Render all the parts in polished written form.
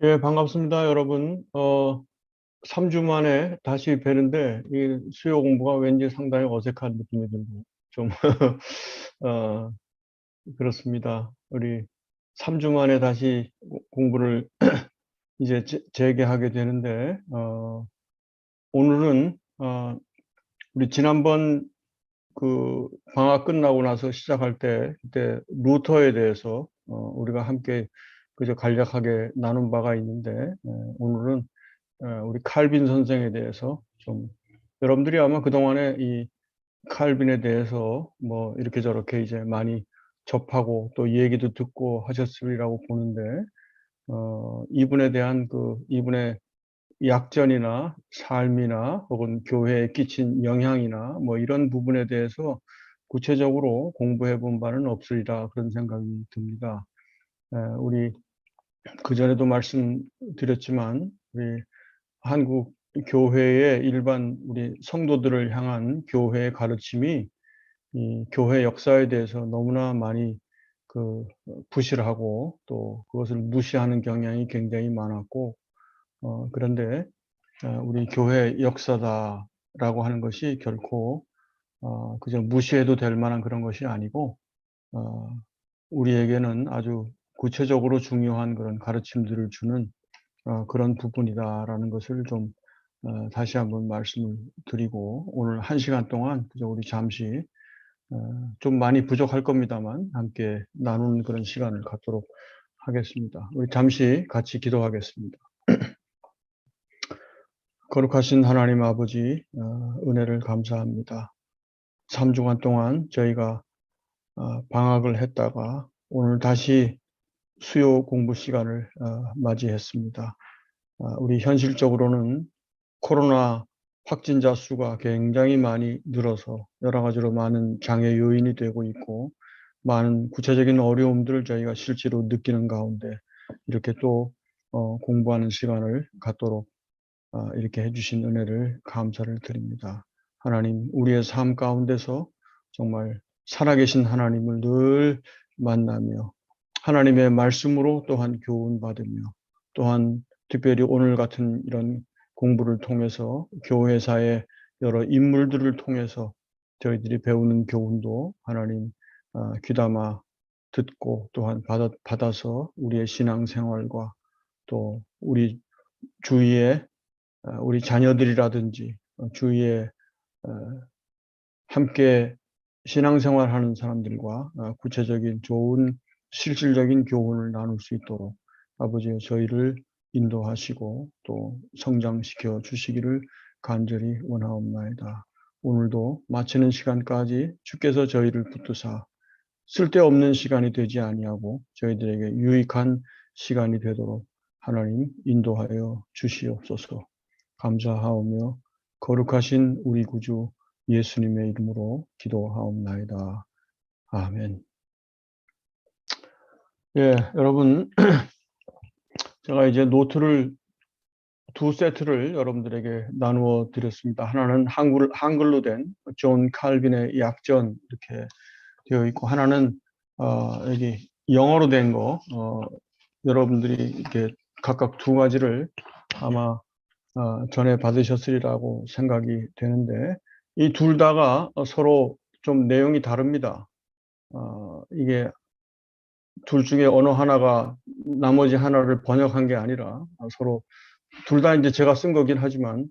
예, 반갑습니다, 여러분. 3주 만에 다시 뵈는데, 이 수요 공부가 왠지 상당히 어색한 느낌이 들고, 좀, 어, 그렇습니다. 우리 3주 만에 다시 공부를 이제 재개하게 되는데, 오늘은, 우리 지난번 그 방학 끝나고 나서 시작할 때, 그때 루터에 대해서, 우리가 함께 그저 간략하게 나눈 바가 있는데, 오늘은 우리 칼빈 선생에 대해서 좀 여러분들이 아마 그동안에 이 칼빈에 대해서 뭐 이렇게 저렇게 이제 많이 접하고 또 얘기도 듣고 하셨으리라고 보는데 이분에 대한 이분의 약전이나 삶이나 혹은 교회에 끼친 영향이나 뭐 이런 부분에 대해서 구체적으로 공부해 본 바는 없으리라 그런 생각이 듭니다. 우리 그전에도 말씀드렸지만 우리 한국 교회의 일반 우리 성도들을 향한 교회의 가르침이 이 교회 역사에 대해서 너무나 많이 부실하고 또 그것을 무시하는 경향이 굉장히 많았고 그런데 우리 교회 역사다라고 하는 것이 결코 그저 무시해도 될 만한 그런 것이 아니고 어, 우리에게는 아주 구체적으로 중요한 그런 가르침들을 주는 그런 부분이다라는 것을 좀 다시 한번 말씀을 드리고 오늘 1시간 동안 그저 우리 잠시 좀 많이 부족할 겁니다만 함께 나누는 그런 시간을 갖도록 하겠습니다. 우리 잠시 같이 기도하겠습니다. 거룩하신 하나님 아버지 은혜를 감사합니다. 3주간 동안 저희가 방학을 했다가 오늘 다시 수요 공부 시간을 맞이했습니다. 우리 현실적으로는 코로나 확진자 수가 굉장히 많이 늘어서 여러 가지로 많은 장애 요인이 되고 있고 많은 구체적인 어려움들을 저희가 실제로 느끼는 가운데 이렇게 또 공부하는 시간을 갖도록 이렇게 해주신 은혜를 감사를 드립니다. 하나님, 우리의 삶 가운데서 정말 살아계신 하나님을 늘 만나며 하나님의 말씀으로 또한 교훈받으며 또한 특별히 오늘 같은 이런 공부를 통해서 교회사의 여러 인물들을 통해서 저희들이 배우는 교훈도 하나님 귀담아 듣고 또한 받아서 우리의 신앙생활과 또 우리 주위에 우리 자녀들이라든지 주위에 어, 함께 신앙생활하는 사람들과 구체적인 좋은 실질적인 교훈을 나눌 수 있도록 아버지여 저희를 인도하시고 또 성장시켜 주시기를 간절히 원하옵나이다. 오늘도 마치는 시간까지 주께서 저희를 붙드사 쓸데없는 시간이 되지 아니하고 저희들에게 유익한 시간이 되도록 하나님 인도하여 주시옵소서. 감사하오며 거룩하신 우리 구주 예수님의 이름으로 기도하옵나이다. 아멘. 예, 여러분, 제가 이제 노트를 두 세트를 여러분들에게 나누어 드렸습니다. 하나는 한글로 된 존 칼빈의 약전 이렇게 되어 있고, 하나는 여기 영어로 된 거, 여러분들이 이렇게 각각 두 가지를 아마 전에 받으셨으리라고 생각이 되는데, 이 둘 다가 서로 좀 내용이 다릅니다. 이게 둘 중에 어느 하나가 나머지 하나를 번역한 게 아니라 서로 둘 다 이제 제가 쓴 거긴 하지만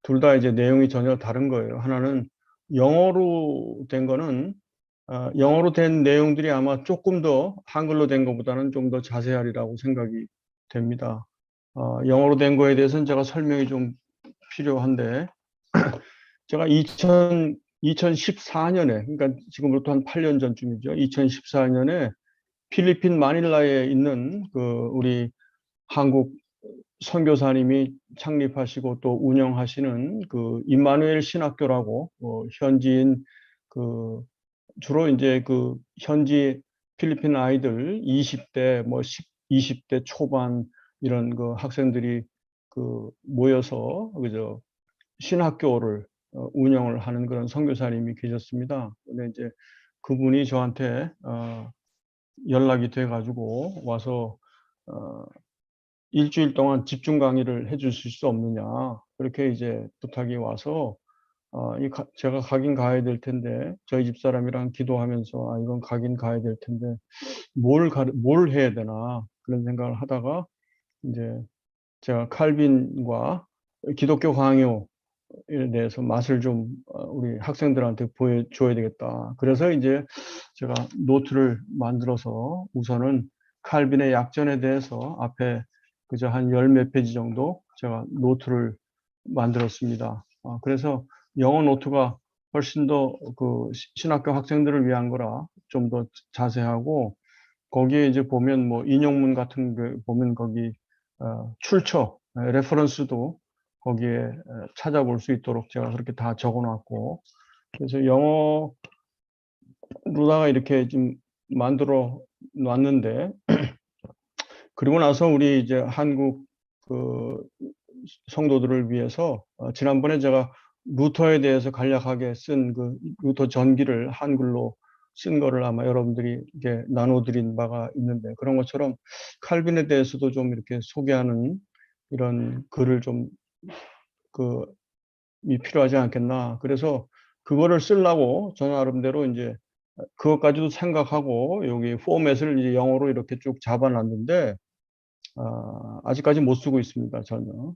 둘 다 이제 내용이 전혀 다른 거예요. 하나는 영어로 된 거는 영어로 된 내용들이 아마 조금 더 한글로 된 것보다는 좀 더 자세하리라고 생각이 됩니다. 영어로 된 거에 대해서는 제가 설명이 좀 필요한데 제가 2014년에 그러니까 지금부터 한 8년 전쯤이죠. 2014년에 필리핀 마닐라에 있는 우리 한국 선교사님이 창립하시고 또 운영하시는 임마누엘 신학교라고 현지인 그 주로 이제 현지 필리핀 아이들 20대 뭐 20대 초반 이런 학생들이 모여서 그저 신학교를 운영을 하는 그런 선교사님이 계셨습니다. 근데 이제 그분이 저한테 연락이 돼 가지고 와서 일주일 동안 집중 강의를 해 주실 수 없느냐. 그렇게 이제 부탁이 와서, 제가 가긴 가야 될 텐데, 저희 집사람이랑 기도하면서, 이건 가긴 가야 될 텐데, 뭘 해야 되나. 그런 생각을 하다가, 이제 제가 칼빈과 기독교 강요에 대해서 맛을 좀 우리 학생들한테 보여줘야 되겠다. 그래서 이제 제가 노트를 만들어서 우선은 칼빈의 약전에 대해서 앞에 그저 한 열 몇 페이지 정도 제가 노트를 만들었습니다. 그래서 영어 노트가 훨씬 더 그 신학교 학생들을 위한 거라 좀 더 자세하고, 거기에 이제 보면 뭐 인용문 같은 거 보면 거기 출처, 레퍼런스도 거기에 찾아볼 수 있도록 제가 그렇게 다 적어놨고, 그래서 영어로다가 이렇게 좀 만들어 놨는데, 그리고 나서 우리 이제 한국 그 성도들을 위해서 지난번에 제가 루터에 대해서 간략하게 쓴 그 루터 전기를 한글로 쓴 거를 아마 여러분들이 이게 나눠드린 바가 있는데, 그런 것처럼 칼빈에 대해서도 좀 이렇게 소개하는 이런 글을 좀 그 필요하지 않겠나. 그래서 그거를 쓰려고 저 나름대로 이제 그것까지도 생각하고 여기 포맷을 이제 영어로 이렇게 쭉 잡아놨는데, 아직까지 못 쓰고 있습니다, 전혀.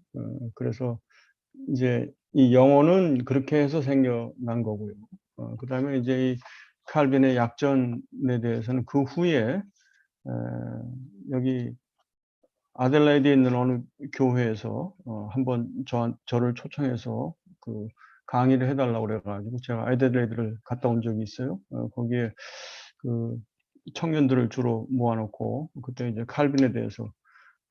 그래서 이제 이 영어는 그렇게 해서 생겨난 거고요. 그다음에 이제 이 칼빈의 약전에 대해서는 그 후에 여기 아델라이드에 있는 어느 교회에서 한번 저를 초청해서 그 강의를 해달라고 그래가지고 제가 아델라이드를 갔다 온 적이 있어요. 거기에 그 청년들을 주로 모아놓고 그때 이제 칼빈에 대해서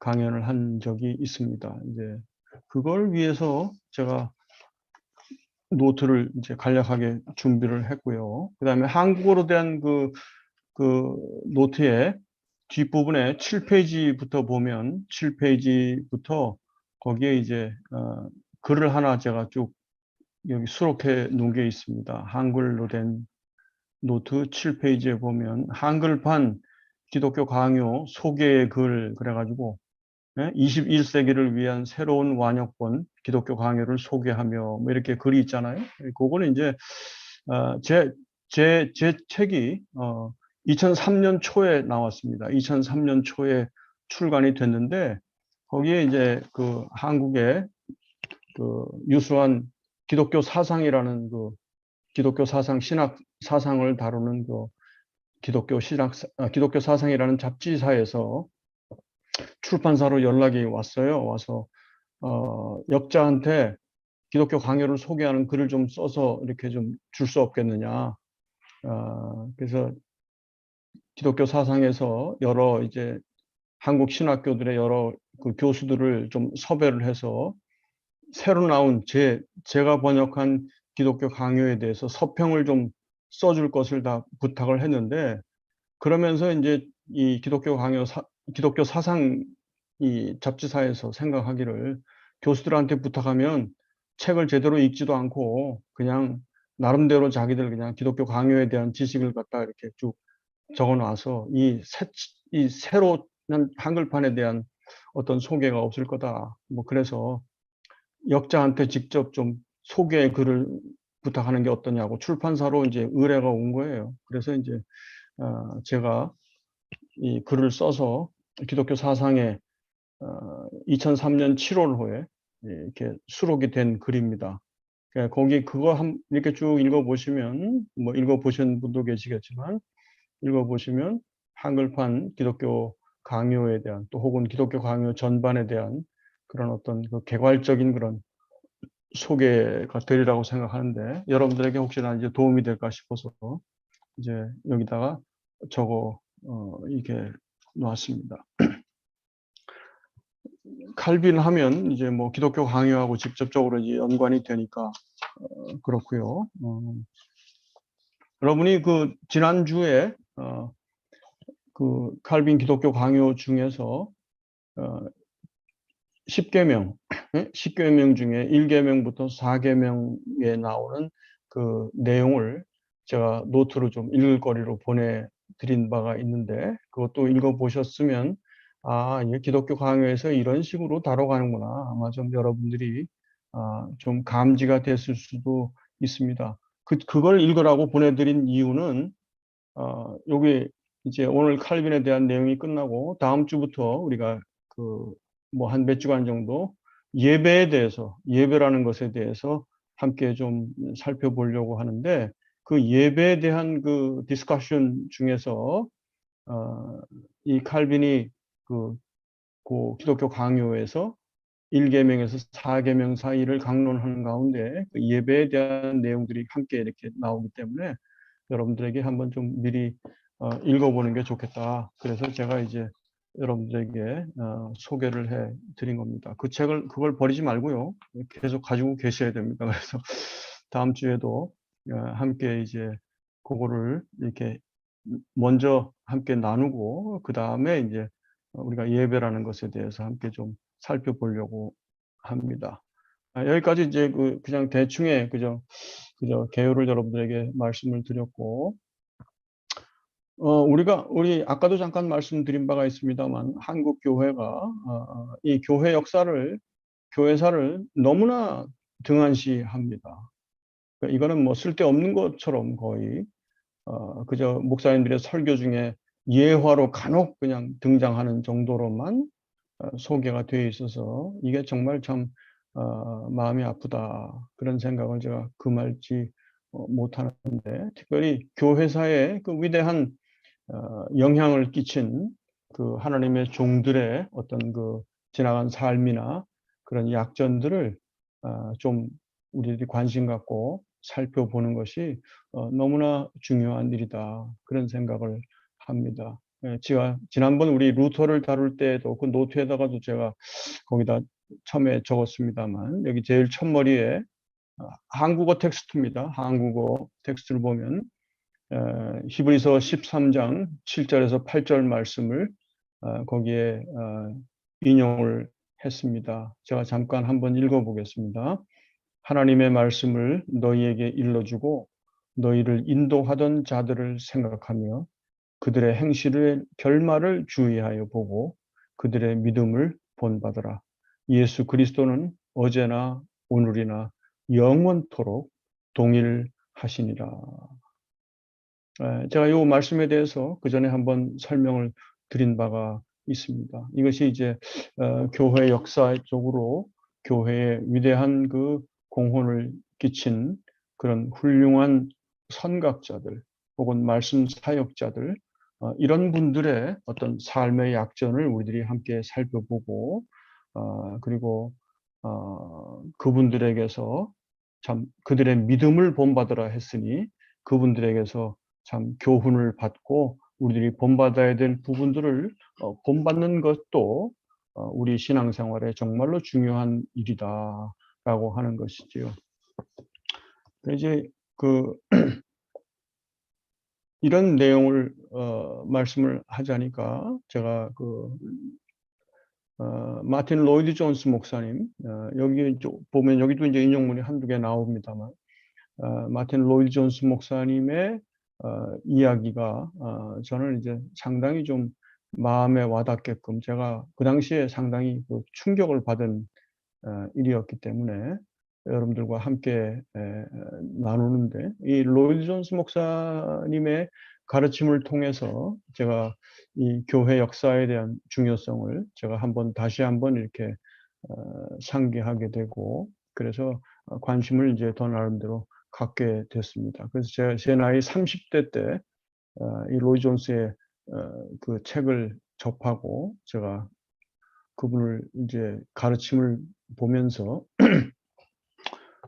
강연을 한 적이 있습니다. 이제 그걸 위해서 제가 노트를 이제 간략하게 준비를 했고요. 그다음에 한국어로 대한 그 노트의 뒷부분에 7페이지부터 보면 7페이지부터 거기에 이제 글을 하나 제가 쭉 여기 수록해 놓은 게 있습니다. 한글로 된 노트 7페이지에 보면 한글판 기독교 강요 소개의 글 그래가지고 21세기를 위한 새로운 완역본 기독교 강요를 소개하며 뭐 이렇게 글이 있잖아요. 그거는 이제 제 책이 2003년 초에 나왔습니다. 2003년 초에 출간이 됐는데 거기에 이제 그 한국의 그 유수한 기독교 사상이라는 그 기독교 사상 신학 사상을 다루는 그 기독교 사상이라는 잡지사에서 출판사로 연락이 왔어요. 와서 역자한테 기독교 강요를 소개하는 글을 좀 써서 이렇게 좀 줄 수 없겠느냐. 그래서 기독교 사상에서 여러 이제 한국 신학교들의 여러 그 교수들을 좀 섭외를 해서 새로 나온 제가 번역한 기독교 강요에 대해서 서평을 좀 써줄 것을 다 부탁을 했는데, 그러면서 이제 이 기독교 사상 이 잡지사에서 생각하기를 교수들한테 부탁하면 책을 제대로 읽지도 않고 그냥 나름대로 자기들 그냥 기독교 강요에 대한 지식을 갖다 이렇게 쭉 적어놔서 이 새로 난 한글판에 대한 어떤 소개가 없을 거다. 뭐 그래서 역자한테 직접 좀 소개 글을 부탁하는 게 어떠냐고 출판사로 이제 의뢰가 온 거예요. 그래서 이제 제가 이 글을 써서 기독교 사상에 2003년 7월호에 이렇게 수록이 된 글입니다. 그러니까 거기 이렇게 쭉 읽어보시면 뭐 읽어보신 분도 계시겠지만 읽어보시면 한글판 기독교 강요에 대한 또 혹은 기독교 강요 전반에 대한 그런 어떤 그 개괄적인 그런 소개가 되리라고 생각하는데 여러분들에게 혹시나 이제 도움이 될까 싶어서 이제 여기다가 적어 이렇게 놓았습니다. 칼빈 하면 이제 뭐 기독교 강요하고 직접적으로 이제 연관이 되니까 그렇고요. 여러분이 그 지난주에 그 칼빈 기독교 강요 중에서 10계명, 10계명 중에 1계명부터 4계명에 나오는 그 내용을 제가 노트로 좀 읽을 거리로 보내드린 바가 있는데 그것도 읽어보셨으면 예, 기독교 강요에서 이런 식으로 다뤄가는구나. 아마 좀 여러분들이 좀 감지가 됐을 수도 있습니다. 그걸 읽으라고 보내드린 이유는 여기 이제 오늘 칼빈에 대한 내용이 끝나고 다음 주부터 우리가 그 뭐 한 몇 주간 정도 예배에 대해서, 예배라는 것에 대해서 함께 좀 살펴보려고 하는데, 그 예배에 대한 그 디스커션 중에서 이 칼빈이 그, 그 기독교 강요에서 1계명에서 4계명 사이를 강론하는 가운데 그 예배에 대한 내용들이 함께 이렇게 나오기 때문에 여러분들에게 한번 좀 미리 읽어보는 게 좋겠다. 그래서 제가 이제 여러분들에게 소개를 해 드린 겁니다. 그 책을, 그걸 버리지 말고요. 계속 가지고 계셔야 됩니다. 그래서 다음 주에도 함께 이제 그거를 이렇게 먼저 함께 나누고, 그 다음에 이제 우리가 예배라는 것에 대해서 함께 좀 살펴보려고 합니다. 여기까지 이제 그냥 대충의 그저 개요를 여러분들에게 말씀을 드렸고, 우리 아까도 잠깐 말씀드린 바가 있습니다만, 한국 교회가 이 교회 역사를, 교회사를 너무나 등한시합니다. 그러니까 이거는 뭐 쓸데없는 것처럼 거의 그저 목사님들의 설교 중에 예화로 간혹 그냥 등장하는 정도로만 소개가 되어 있어서 이게 정말 참 마음이 아프다, 그런 생각을 제가 금할지 못하는데, 특별히 교회사에 그 위대한 영향을 끼친 그 하나님의 종들의 어떤 그 지나간 삶이나 그런 약전들을 좀 우리들이 관심 갖고 살펴보는 것이 너무나 중요한 일이다, 그런 생각을 합니다. 제가 지난번 우리 루터를 다룰 때도 그 노트에다가도 제가 거기다 처음에 적었습니다만, 여기 제일 첫머리에 한국어 텍스트입니다. 한국어 텍스트를 보면 히브리서 13장 7절에서 8절 말씀을 거기에 인용을 했습니다. 제가 잠깐 한번 읽어보겠습니다. 하나님의 말씀을 너희에게 일러주고 너희를 인도하던 자들을 생각하며 그들의 행실의 결말을 주의하여 보고 그들의 믿음을 본받으라. 예수 그리스도는 어제나 오늘이나 영원토록 동일하시니라. 제가 이 말씀에 대해서 그 전에 한번 설명을 드린 바가 있습니다. 이것이 이제 교회 역사적으로 교회에 위대한 그 공헌을 끼친 그런 훌륭한 선각자들 혹은 말씀 사역자들, 이런 분들의 어떤 삶의 약전을 우리들이 함께 살펴보고, 그리고 그분들에게서 참 그들의 믿음을 본받으라 했으니 그분들에게서 참 교훈을 받고 우리들이 본받아야 될 부분들을 본받는 것도 우리 신앙생활에 정말로 중요한 일이다라고 하는 것이지요. 이제 그 이런 내용을 말씀을 하자니까 제가 마틴 로이드 존스 목사님, 여기 보면 여기도 이제 인용문이 한두 개 나옵니다만, 마틴 로이드 존스 목사님의 이야기가 저는 이제 상당히 좀 마음에 와닿게끔, 제가 그 당시에 상당히 그 충격을 받은 일이었기 때문에 여러분들과 함께 나누는데, 이 로이드 존스 목사님의 가르침을 통해서 제가 이 교회 역사에 대한 중요성을 제가 다시 한번 이렇게 상기하게 되고, 그래서 관심을 이제 더 나름대로 갖게 됐습니다. 그래서 제 나이 30대 때 이 로이 존스의 그 책을 접하고 제가 그분을 이제 가르침을 보면서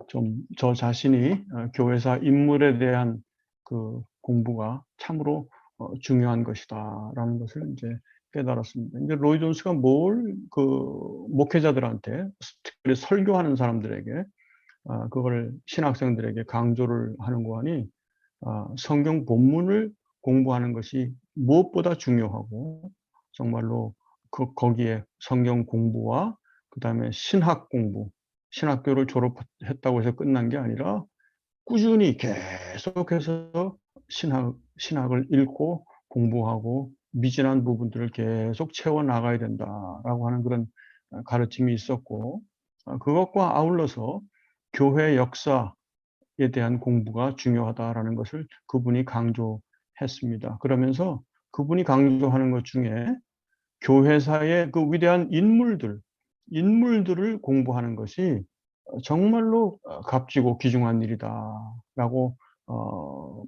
좀 저 자신이 교회사 인물에 대한 그 공부가 참으로 중요한 것이다라는 것을 이제 깨달았습니다. 이제 로이 존스가 뭘 그 목회자들한테, 특별히 설교하는 사람들에게 그걸 신학생들에게 강조를 하는 거 하니, 성경 본문을 공부하는 것이 무엇보다 중요하고, 정말로 거기에 성경 공부와 그다음에 신학 공부, 신학교를 졸업했다고 해서 끝난 게 아니라 꾸준히 계속해서 신학을 읽고 공부하고 미진한 부분들을 계속 채워 나가야 된다라고 하는 그런 가르침이 있었고, 그것과 아울러서 교회 역사에 대한 공부가 중요하다라는 것을 그분이 강조했습니다. 그러면서 그분이 강조하는 것 중에 교회사의 그 위대한 인물들을 공부하는 것이 정말로 값지고 귀중한 일이다라고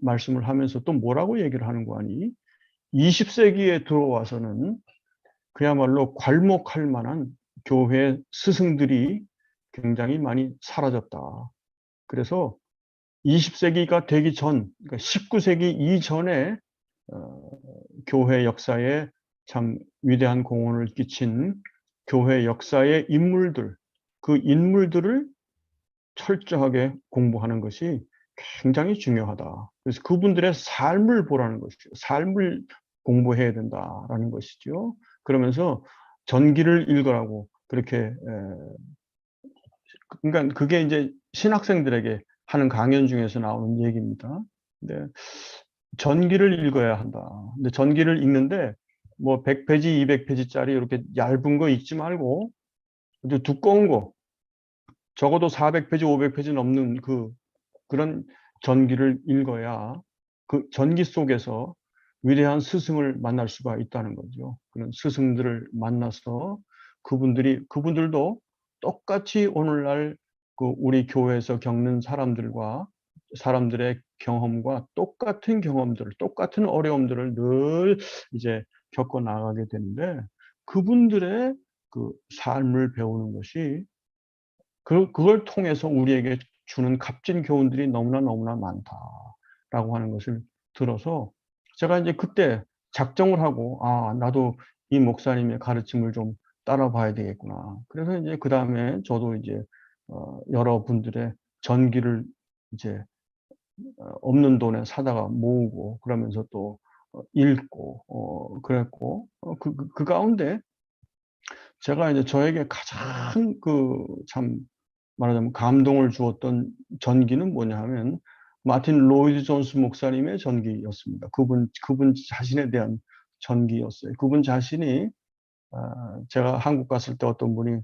말씀을 하면서 또 뭐라고 얘기를 하는 거 아니? 20세기에 들어와서는 그야말로 괄목할 만한 교회 스승들이 굉장히 많이 사라졌다. 그래서 20세기가 되기 전, 그러니까 19세기 이전에 어, 교회 역사에 참 위대한 공헌을 끼친 교회 역사의 인물들, 그 인물들을 철저하게 공부하는 것이 굉장히 중요하다. 그래서 그분들의 삶을 보라는 것이죠. 삶을 공부해야 된다라는 것이죠. 그러면서 전기를 읽으라고 그렇게 그러니까 그게 이제 신학생들에게 하는 강연 중에서 나오는 얘기입니다. 근데 전기를 읽어야 한다. 근데 전기를 읽는데 뭐 100페이지, 200페이지짜리 이렇게 얇은 거 읽지 말고 아주 두꺼운 거 적어도 400페이지, 500페이지 넘는 그런 전기를 읽어야 그 전기 속에서 위대한 스승을 만날 수가 있다는 거죠. 그런 스승들을 만나서 그분들도 똑같이 오늘날 그 우리 교회에서 겪는 사람들의 경험과 똑같은 경험들을, 똑같은 어려움들을 늘 이제 겪어 나가게 되는데 그분들의 그 삶을 배우는 것이 그걸 통해서 우리에게 주는 값진 교훈들이 너무나 많다라고 하는 것을 들어서 제가 이제 그때 작정을 하고 나도 이 목사님의 가르침을 좀 따라 봐야 되겠구나. 그래서 이제 그다음에 저도 이제 여러분들의 전기를 이제 없는 돈에 사다가 모으고 그러면서 또 읽고 그랬고 그 가운데 제가 이제 저에게 가장 참 말하자면 감동을 주었던 전기는 뭐냐 하면 마틴 로이드 존스 목사님의 전기였습니다. 그분 자신에 대한 전기였어요. 그분 자신이 제가 한국 갔을 때 어떤 분이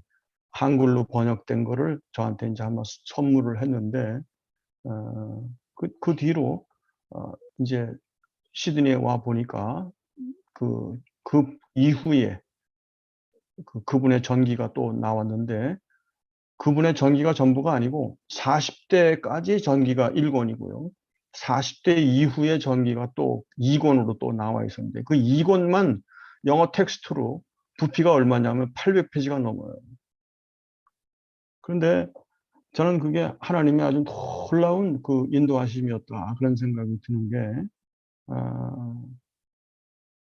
한글로 번역된 거를 저한테 이제 한번 선물을 했는데 그 뒤로 이제 시드니에 와 보니까 그 이후에 그분의 전기가 또 나왔는데 그분의 전기가 전부가 아니고 40대까지 전기가 1권이고요. 40대 이후의 전기가 또 2권으로 또 나와 있었는데 그 2권만 영어 텍스트로 부피가 얼마냐면 800페이지가 넘어요. 그런데 저는 그게 하나님의 아주 놀라운 그 인도하심이었다. 그런 생각이 드는 게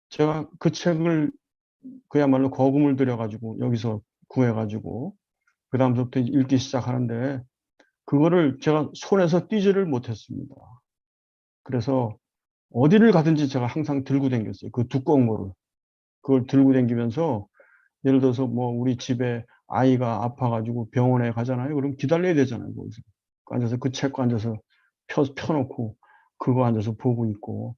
제가 그 책을 그야말로 거금을 들여가지고 여기서 구해가지고 그다음부터 읽기 시작하는데 그거를 제가 손에서 띄지를 못했습니다. 그래서 어디를 가든지 제가 항상 들고 다녔어요. 그 두꺼운 거를. 그걸 들고 다니면서 예를 들어서 뭐 우리 집에 아이가 아파가지고 병원에 가잖아요. 그럼 기다려야 되잖아요. 거기서. 앉아서 그 책 앉아서 펴놓고 그거 앉아서 보고 있고.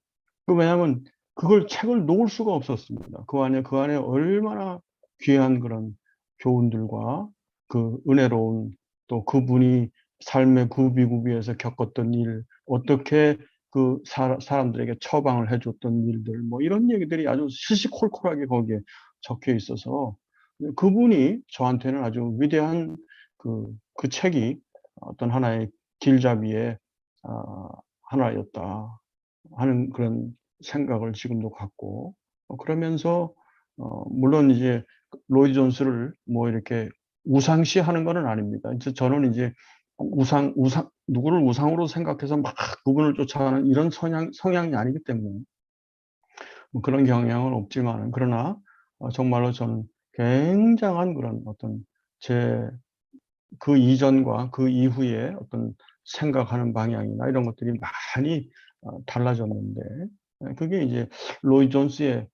왜냐하면 그걸 책을 놓을 수가 없었습니다. 그 안에 얼마나 귀한 그런 교훈들과 그 은혜로운 또 그분이 삶의 구비구비에서 겪었던 일, 어떻게 그 사람들에게 처방을 해줬던 일들, 뭐 이런 얘기들이 아주 시시콜콜하게 거기에 적혀 있어서 그분이 저한테는 아주 위대한 그 책이 어떤 하나의 길잡이의 아, 하나였다 하는 그런 생각을 지금도 갖고 그러면서 물론 이제 로이 존스를 뭐 이렇게 우상시하는 것은 아닙니다. 이제 저는 이제 누구를 우상으로 생각해서 막 그분을 쫓아가는 이런 성향이 아니기 때문에 뭐 그런 경향은 없지만 그러나 정말로 저는 굉장한 그런 어떤 제 그 이전과 그 이후에 어떤 생각하는 방향이나 이런 것들이 많이 달라졌는데 그게 이제 로이 존스의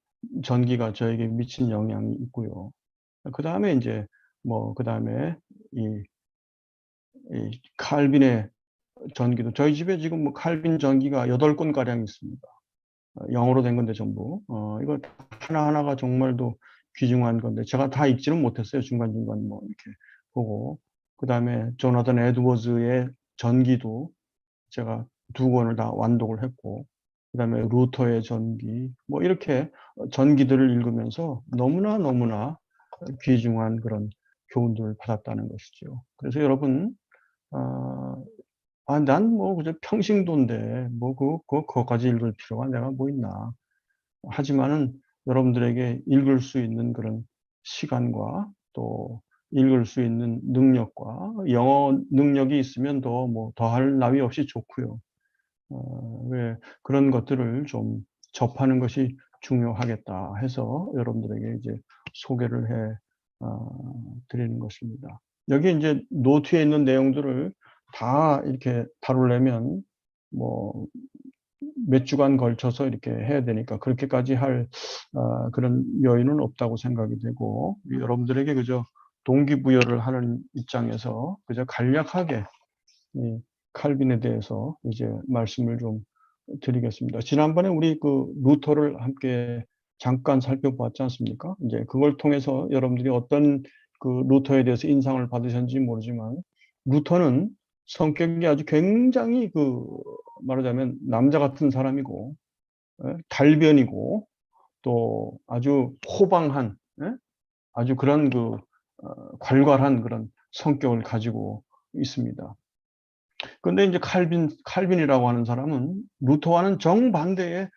전기가 저에게 미친 영향이 있고요. 그다음에 이제 뭐 그다음에 이 칼빈의 전기도 저희 집에 지금 뭐 칼빈 전기가 8권 가량 있습니다. 영어로 된 건데 전부. 이거 하나하나가 정말도 귀중한 건데 제가 다 읽지는 못했어요. 중간중간 뭐 이렇게 보고. 그다음에 조나단 에드워즈의 전기도 제가 두 권을 다 완독을 했고, 그다음에 루터의 전기, 뭐 이렇게 전기들을 읽으면서 너무나 너무나 귀중한 그런 교훈들을 받았다는 것이죠. 그래서 여러분, 난 뭐 그저 평신도인데 뭐 그거까지 읽을 필요가 내가 뭐 있나. 하지만은 여러분들에게 읽을 수 있는 그런 시간과 또 읽을 수 있는 능력과 영어 능력이 있으면 더 뭐 더할 나위 없이 좋고요. 왜 그런 것들을 좀 접하는 것이 중요하겠다 해서 여러분들에게 이제 소개를 해 드리는 것입니다. 여기 이제 노트에 있는 내용들을 다 이렇게 다루려면 뭐 몇 주간 걸쳐서 이렇게 해야 되니까 그렇게까지 할 그런 여유는 없다고 생각이 되고 여러분들에게 그저 동기부여를 하는 입장에서 그저 간략하게 이 칼빈에 대해서 이제 말씀을 좀 드리겠습니다. 지난번에 우리 그 루터를 함께 잠깐 살펴보았지 않습니까? 이제 그걸 통해서 여러분들이 어떤 그 루터에 대해서 인상을 받으셨는지 모르지만 루터는 성격이 아주 굉장히 그 말하자면 남자 같은 사람이고 달변이고 또 아주 호방한 아주 그런 그 괄괄한 그런 성격을 가지고 있습니다. 그런데 이제 칼빈이라고 하는 사람은 루터와는 정반대의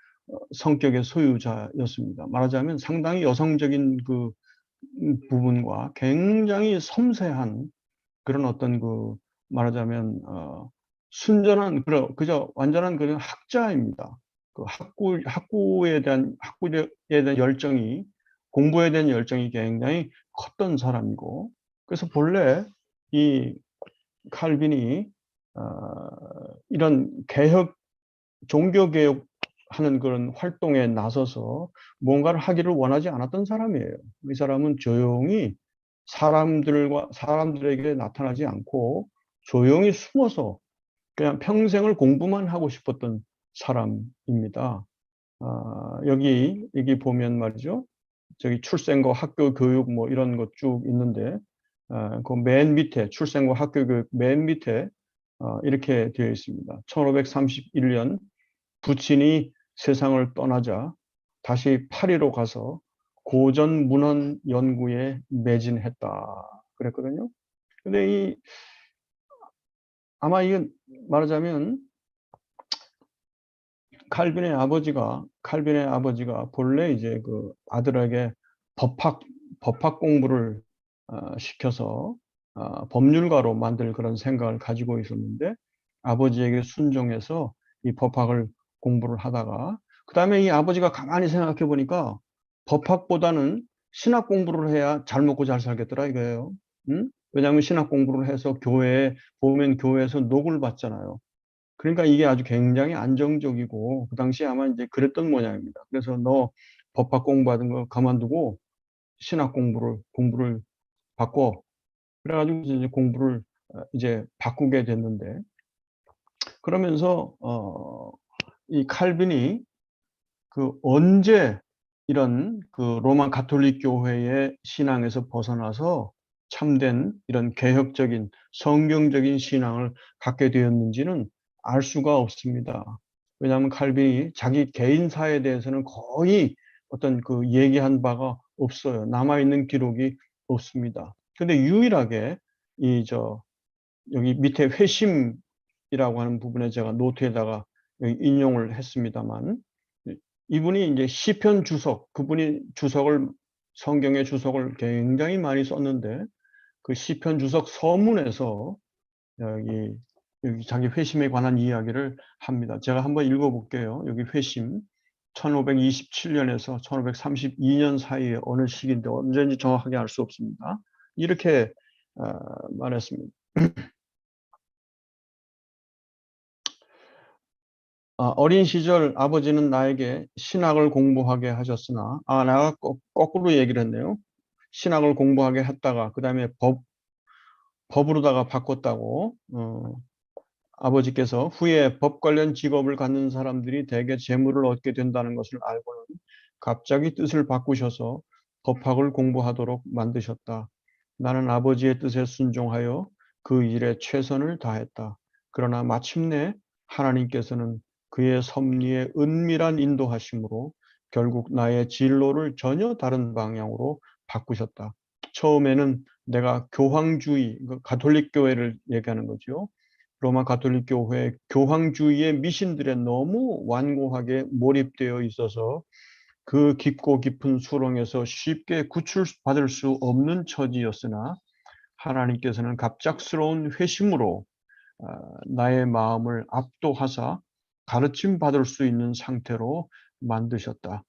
성격의 소유자였습니다. 말하자면 상당히 여성적인 그 부분과 굉장히 섬세한 그런 어떤 그 말하자면 순전한 그저 완전한 그런 학자입니다. 그 학구에 대한 열정이 공부에 대한 열정이 굉장히 컸던 사람이고 그래서 본래 이 칼빈이 이런 종교 개혁하는 그런 활동에 나서서 뭔가를 하기를 원하지 않았던 사람이에요. 이 사람은 조용히 사람들에게 나타나지 않고 조용히 숨어서 그냥 평생을 공부만 하고 싶었던 사람입니다. 여기 보면 말이죠. 저기 출생과 학교 교육 뭐 이런 것 쭉 있는데 그 맨 밑에 출생과 학교 교육 맨 밑에 이렇게 되어 있습니다. 1531년 부친이 세상을 떠나자 다시 파리로 가서 고전 문헌 연구에 매진했다 그랬거든요. 근데 아마 이건 말하자면 칼빈의 아버지가 본래 이제 그 아들에게 법학 공부를 시켜서 법률가로 만들 그런 생각을 가지고 있었는데 아버지에게 순종해서 이 법학을 공부를 하다가 그다음에 이 아버지가 가만히 생각해 보니까 법학보다는 신학 공부를 해야 잘 먹고 잘 살겠더라 이거예요. 응? 왜냐하면 신학 공부를 해서 교회에서 녹을 받잖아요. 그러니까 이게 아주 굉장히 안정적이고 그 당시에 아마 이제 그랬던 모양입니다. 그래서 너 법학 공부하던 거 그만두고 신학 공부를 바꿔. 그래가지고 이제 공부를 이제 바꾸게 됐는데 그러면서 이 칼빈이 그 언제 이런 그 로마 가톨릭 교회의 신앙에서 벗어나서 참된 이런 개혁적인 성경적인 신앙을 갖게 되었는지는 알 수가 없습니다. 왜냐하면 칼빈이 자기 개인사에 대해서는 거의 어떤 그 얘기한 바가 없어요. 남아있는 기록이 없습니다. 근데 유일하게 여기 밑에 회심이라고 하는 부분에 제가 노트에다가 인용을 했습니다만 이분이 이제 시편 주석, 그분이 성경의 주석을 굉장히 많이 썼는데 그 시편 주석 서문에서 여기 자기 회심에 관한 이야기를 합니다. 제가 한번 읽어볼게요. 여기 회심 1527년에서 1532년 사이에 어느 시기인데 언제인지 정확하게 알 수 없습니다. 이렇게 말했습니다. 어린 시절 아버지는 나에게 신학을 공부하게 하셨으나, 내가 거꾸로 얘기를 했네요. 신학을 공부하게 했다가, 그 다음에 법으로다가 바꿨다고, 아버지께서 후에 법 관련 직업을 갖는 사람들이 대개 재물을 얻게 된다는 것을 알고는 갑자기 뜻을 바꾸셔서 법학을 공부하도록 만드셨다. 나는 아버지의 뜻에 순종하여 그 일에 최선을 다했다. 그러나 마침내 하나님께서는 그의 섭리의 은밀한 인도하심으로 결국 나의 진로를 전혀 다른 방향으로 바꾸셨다. 처음에는 내가 교황주의, 가톨릭 교회를 얘기하는 거죠. 로마 가톨릭 교회 교황주의의 미신들에 너무 완고하게 몰입되어 있어서 그 깊고 깊은 수렁에서 쉽게 구출받을 수 없는 처지였으나 하나님께서는 갑작스러운 회심으로 나의 마음을 압도하사 가르침 받을 수 있는 상태로 만드셨다.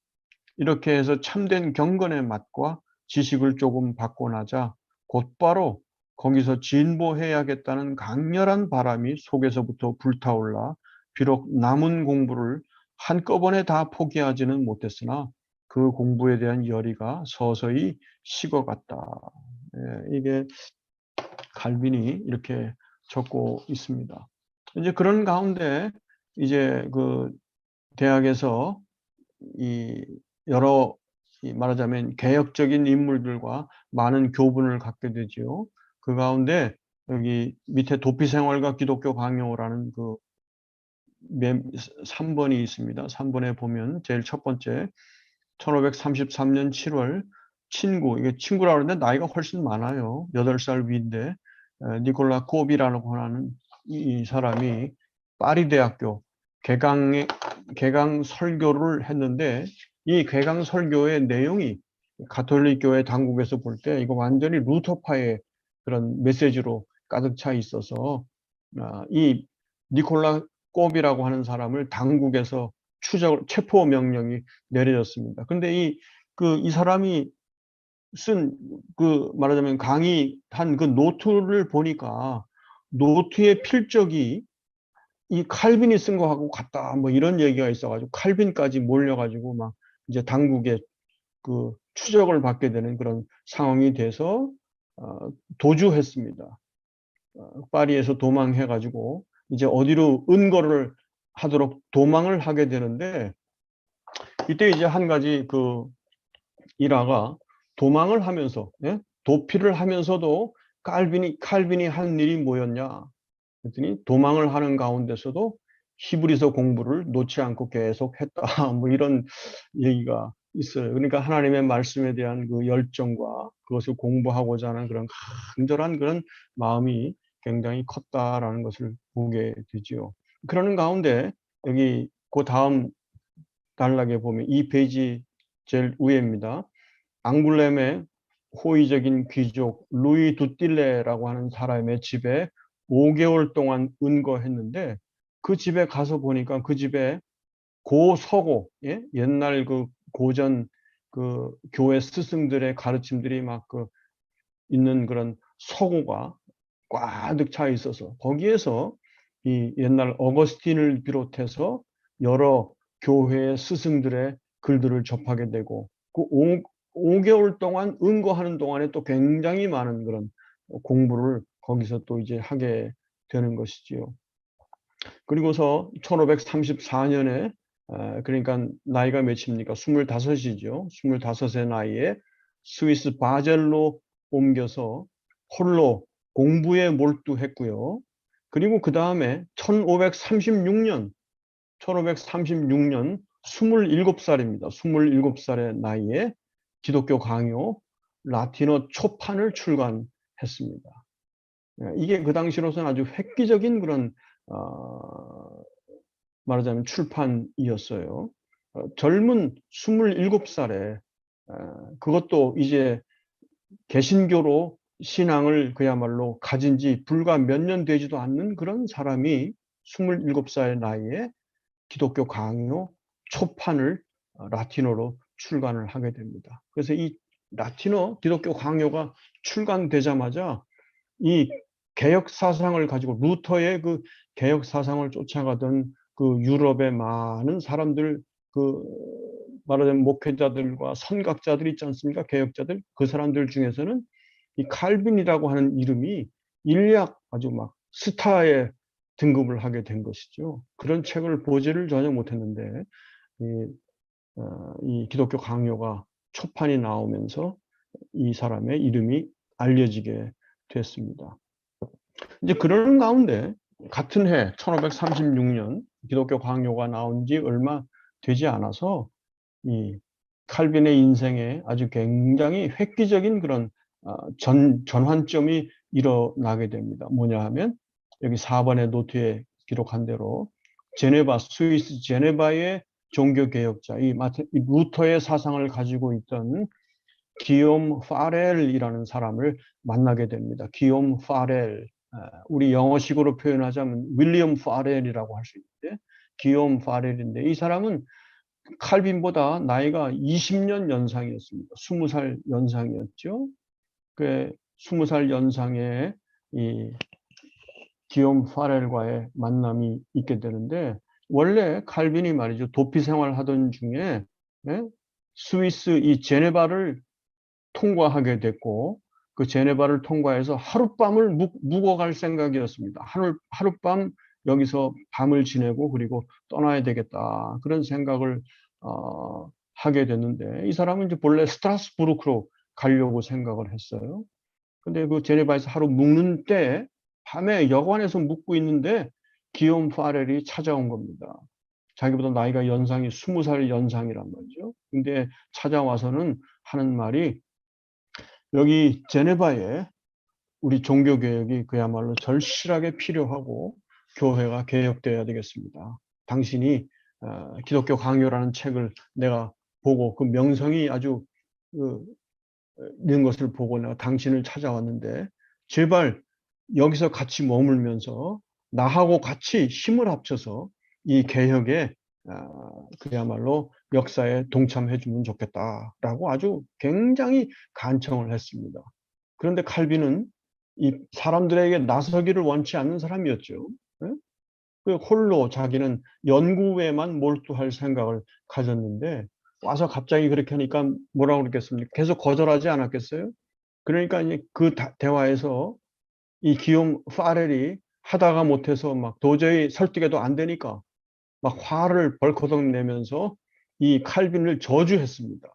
이렇게 해서 참된 경건의 맛과 지식을 조금 받고 나자 곧바로 거기서 진보해야겠다는 강렬한 바람이 속에서부터 불타올라 비록 남은 공부를 한꺼번에 다 포기하지는 못했으나 그 공부에 대한 열의가 서서히 식어갔다. 이게 칼빈이 이렇게 적고 있습니다. 이제 그런 가운데 이제 그 대학에서 이 여러 말하자면 개혁적인 인물들과 많은 교분을 갖게 되지요. 그 가운데 여기 밑에 도피생활과 기독교 강요라는 그 3번이 있습니다. 3번에 보면 제일 첫 번째 1533년 7월 친구, 이게 친구라고 하는데 나이가 훨씬 많아요. 8살 위인데 니콜라 코비라고 하는 이 사람이 파리 대학교 개강 설교를 했는데 이 개강 설교의 내용이 가톨릭 교회 당국에서 볼 때 이거 완전히 루터파의 그런 메시지로 가득 차 있어서 이 니콜라 꼽이라고 하는 사람을 당국에서 체포 명령이 내려졌습니다. 근데 이 사람이 쓴 말하자면 강의한 그 노트를 보니까 노트의 필적이 이 칼빈이 쓴 거하고 같다. 뭐 이런 얘기가 있어가지고 칼빈까지 몰려가지고 막 이제 당국의 그 추적을 받게 되는 그런 상황이 돼서 도주했습니다. 파리에서 도망해가지고 이제 어디로 은거를 하도록 도망을 하게 되는데 이때 이제 한 가지 그 일화가 도망을 하면서 도피를 하면서도 칼빈이 한 일이 뭐였냐 그랬더니 도망을 하는 가운데서도 히브리서 공부를 놓지 않고 계속 했다. 뭐 이런 얘기가 있어요. 그러니까 하나님의 말씀에 대한 그 열정과 그것을 공부하고자 하는 그런 간절한 그런 마음이 굉장히 컸다라는 것을 보게 되지요. 그러는 가운데 여기 그 다음 단락에 보면 이 페이지 제일 위에입니다. 앙굴렘의 호의적인 귀족 루이 두틸레라고 하는 사람의 집에 5개월 동안 은거했는데 그 집에 가서 보니까 그 집에 고서고 옛날 그 고전 그 교회 스승들의 가르침들이 막 그 있는 그런 서고가 꽉득 차 있어서 거기에서 이 옛날 어거스틴을 비롯해서 여러 교회의 스승들의 글들을 접하게 되고 그 5개월 동안 은거하는 동안에 또 굉장히 많은 그런 공부를 거기서 또 이제 하게 되는 것이지요. 그리고서 1534년에 그러니까 나이가 몇입니까? 25이죠. 25의 나이에 스위스 바젤로 옮겨서 홀로 공부에 몰두했고요. 그리고 그 다음에 1536년 27살입니다. 27살의 나이에 기독교 강요 라틴어 초판을 출간했습니다. 이게 그 당시로서는 아주 획기적인 그런 말하자면 출판이었어요. 젊은 27살에 그것도 이제 개신교로 신앙을 그야말로 가진 지 불과 몇 년 되지도 않는 그런 사람이 27살 나이에 기독교 강요 초판을 라틴어로 출간을 하게 됩니다. 그래서 이 라틴어 기독교 강요가 출간되자마자 이 개혁 사상을 가지고 루터의 그 개혁 사상을 쫓아가던 그 유럽의 많은 사람들 그 말하자면 목회자들과 선각자들 있지 않습니까? 개혁자들 그 사람들 중에서는 이 칼빈이라고 하는 이름이 일약 아주 막 스타의 등급을 하게 된 것이죠. 그런 책을 보지를 전혀 못했는데 이 기독교 강요가 초판이 나오면서 이 사람의 이름이 알려지게 됐습니다. 이제 그러는 가운데 같은 해 1536년 기독교 강요가 나온 지 얼마 되지 않아서 이 칼빈의 인생에 아주 굉장히 획기적인 그런 전환점이 일어나게 됩니다. 뭐냐 하면 여기 4번의 노트에 기록한 대로 제네바, 스위스 제네바의 종교개혁자, 이 루터의 사상을 가지고 있던 기욤 파렐이라는 사람을 만나게 됩니다. 기욤 파렐, 우리 영어식으로 표현하자면 윌리엄 파렐이라고 할 수 있는데 기욤 파렐인데 이 사람은 칼빈보다 나이가 20년 연상이었습니다. 20살 연상이었죠. 그 20살 연상의 이 기욤 파렐과의 만남이 있게 되는데 원래 칼빈이 말이죠. 도피 생활하던 중에 스위스 이 제네바를 통과하게 됐고 그 제네바를 통과해서 하룻밤을 묵어갈 생각이었습니다. 하룻밤 여기서 밤을 지내고 그리고 떠나야 되겠다. 그런 생각을 하게 됐는데 이 사람은 이제 본래 스트라스부르크로 가려고 생각을 했어요. 근데 그 제네바에서 하루 묵는 때 밤에 여관에서 묵고 있는데 기욤 파렐이 찾아온 겁니다. 자기보다 나이가 연상이 20살 연상이란 말이죠. 근데 찾아와서는 하는 말이 여기 제네바에 우리 종교개혁이 그야말로 절실하게 필요하고 교회가 개혁되어야 되겠습니다. 당신이 기독교 강요라는 책을 내가 보고 그 명성이 아주 있는 것을 보고 내가 당신을 찾아왔는데 제발 여기서 같이 머물면서 나하고 같이 힘을 합쳐서 이 개혁에 그야말로 역사에 동참해 주면 좋겠다라고 아주 굉장히 간청을 했습니다. 그런데 칼빈은 이 사람들에게 나서기를 원치 않는 사람이었죠. 그 홀로 자기는 연구에만 몰두할 생각을 가졌는데 와서 갑자기 그렇게 하니까 뭐라고 그랬겠습니까? 계속 거절하지 않았겠어요? 그러니까 이제 그 대화에서 이 기욤 파렐이 하다가 못해서 막 도저히 설득해도 안 되니까 막 화를 벌컥 내면서 이 칼빈을 저주했습니다.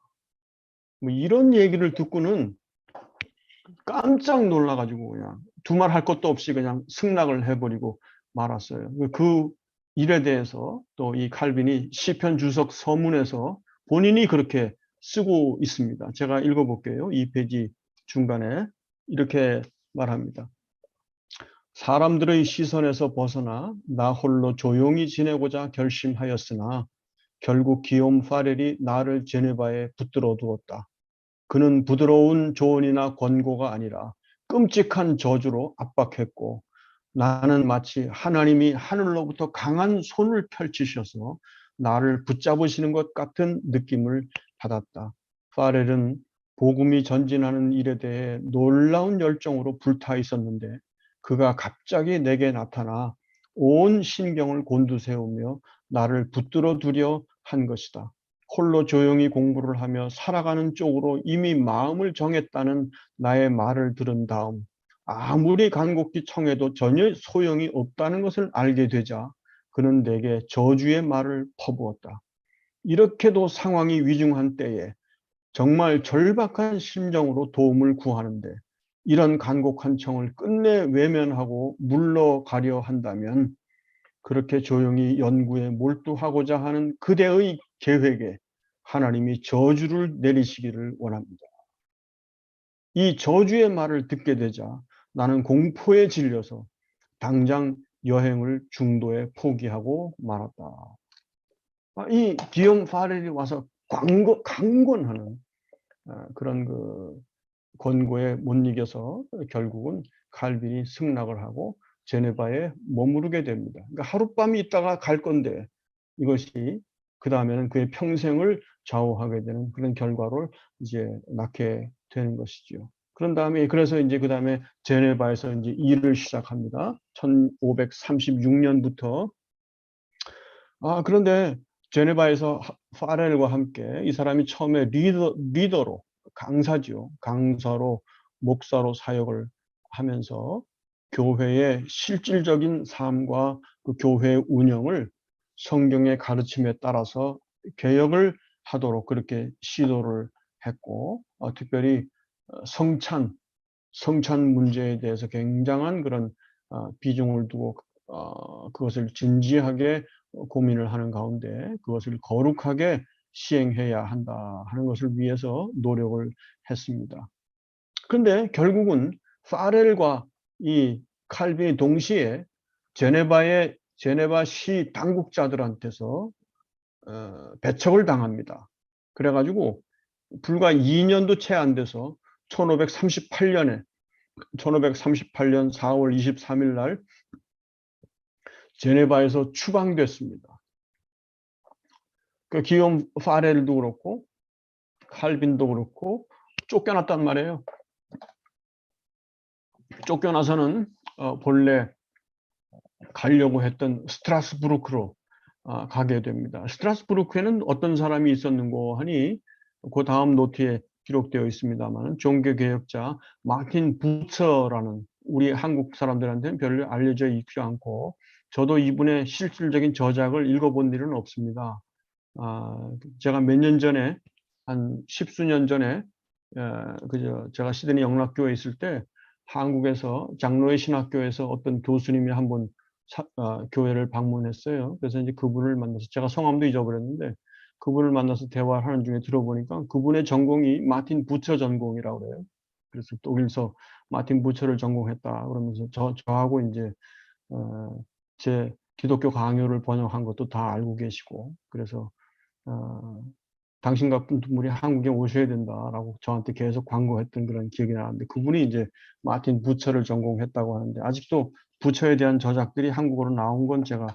뭐 이런 얘기를 듣고는 깜짝 놀라가지고 그냥 두말할 것도 없이 그냥 승낙을 해버리고 말았어요. 그 일에 대해서 또 이 칼빈이 시편 주석 서문에서 본인이 그렇게 쓰고 있습니다. 제가 읽어볼게요. 이 페이지 중간에 이렇게 말합니다. 사람들의 시선에서 벗어나 나 홀로 조용히 지내고자 결심하였으나 결국 기욤 파렐이 나를 제네바에 붙들어 두었다. 그는 부드러운 조언이나 권고가 아니라 끔찍한 저주로 압박했고 나는 마치 하나님이 하늘로부터 강한 손을 펼치셔서 나를 붙잡으시는 것 같은 느낌을 받았다. 파렐은 복음이 전진하는 일에 대해 놀라운 열정으로 불타 있었는데 그가 갑자기 내게 나타나 온 신경을 곤두세우며 나를 붙들어 두려 한 것이다. 홀로 조용히 공부를 하며 살아가는 쪽으로 이미 마음을 정했다는 나의 말을 들은 다음 아무리 간곡히 청해도 전혀 소용이 없다는 것을 알게 되자 그는 내게 저주의 말을 퍼부었다. 이렇게도 상황이 위중한 때에 정말 절박한 심정으로 도움을 구하는데 이런 간곡한 청을 끝내 외면하고 물러가려 한다면 그렇게 조용히 연구에 몰두하고자 하는 그대의 계획에 하나님이 저주를 내리시기를 원합니다. 이 저주의 말을 듣게 되자 나는 공포에 질려서 당장 여행을 중도에 포기하고 말았다. 이 기욤 파렐이 와서 강권하는 그런 그 권고에 못 이겨서 결국은 칼빈이 승낙을 하고 제네바에 머무르게 됩니다. 그러니까 하룻밤이 있다가 갈 건데 이것이 그 다음에는 그의 평생을 좌우하게 되는 그런 결과를 이제 낳게 되는 것이죠. 그런 다음에 그래서 이제 그 다음에 제네바에서 이제 일을 시작합니다. 1536년부터 그런데 제네바에서 파렐과 함께 이 사람이 처음에 리더로 강사죠. 강사로 목사로 사역을 하면서 교회의 실질적인 삶과 그 교회 운영을 성경의 가르침에 따라서 개혁을 하도록 그렇게 시도를 했고, 특별히 성찬 문제에 대해서 굉장한 그런 비중을 두고 그것을 진지하게 고민을 하는 가운데 그것을 거룩하게 시행해야 한다 하는 것을 위해서 노력을 했습니다. 그런데 결국은 파렐과 이 칼빈이 동시에 제네바 시 당국자들한테서 배척을 당합니다. 그래가지고 불과 2년도 채 안 돼서 1538년 4월 23일 날 제네바에서 추방됐습니다. 그 기욤 파렐도 그렇고 칼빈도 그렇고 쫓겨났단 말이에요. 쫓겨나서는 본래 가려고 했던 스트라스부르크로 가게 됩니다. 스트라스부르크에는 어떤 사람이 있었는고 하니 그 다음 노트에 기록되어 있습니다만 종교개혁자 마틴 부처라는 우리 한국 사람들한테는 별로 알려져 있지 않고 저도 이분의 실질적인 저작을 읽어본 일은 없습니다. 제가 몇 년 전에 한 십수년 전에 제가 시드니 영락교회에 있을 때 한국에서 장로의 신학교에서 어떤 교수님이 한번 교회를 방문했어요. 그래서 이제 그분을 만나서 제가 성함도 잊어버렸는데 그분을 만나서 대화를 하는 중에 들어보니까 그분의 전공이 마틴 부처 전공이라고 그래요. 그래서 독일서 마틴 부처를 전공했다 그러면서 저하고 이제 제 기독교 강요를 번역한 것도 다 알고 계시고 그래서 당신 같은 분이 한국에 오셔야 된다라고 저한테 계속 광고했던 그런 기억이 나는데 그분이 이제 마틴 부처를 전공했다고 하는데 아직도 부처에 대한 저작들이 한국어로 나온 건 제가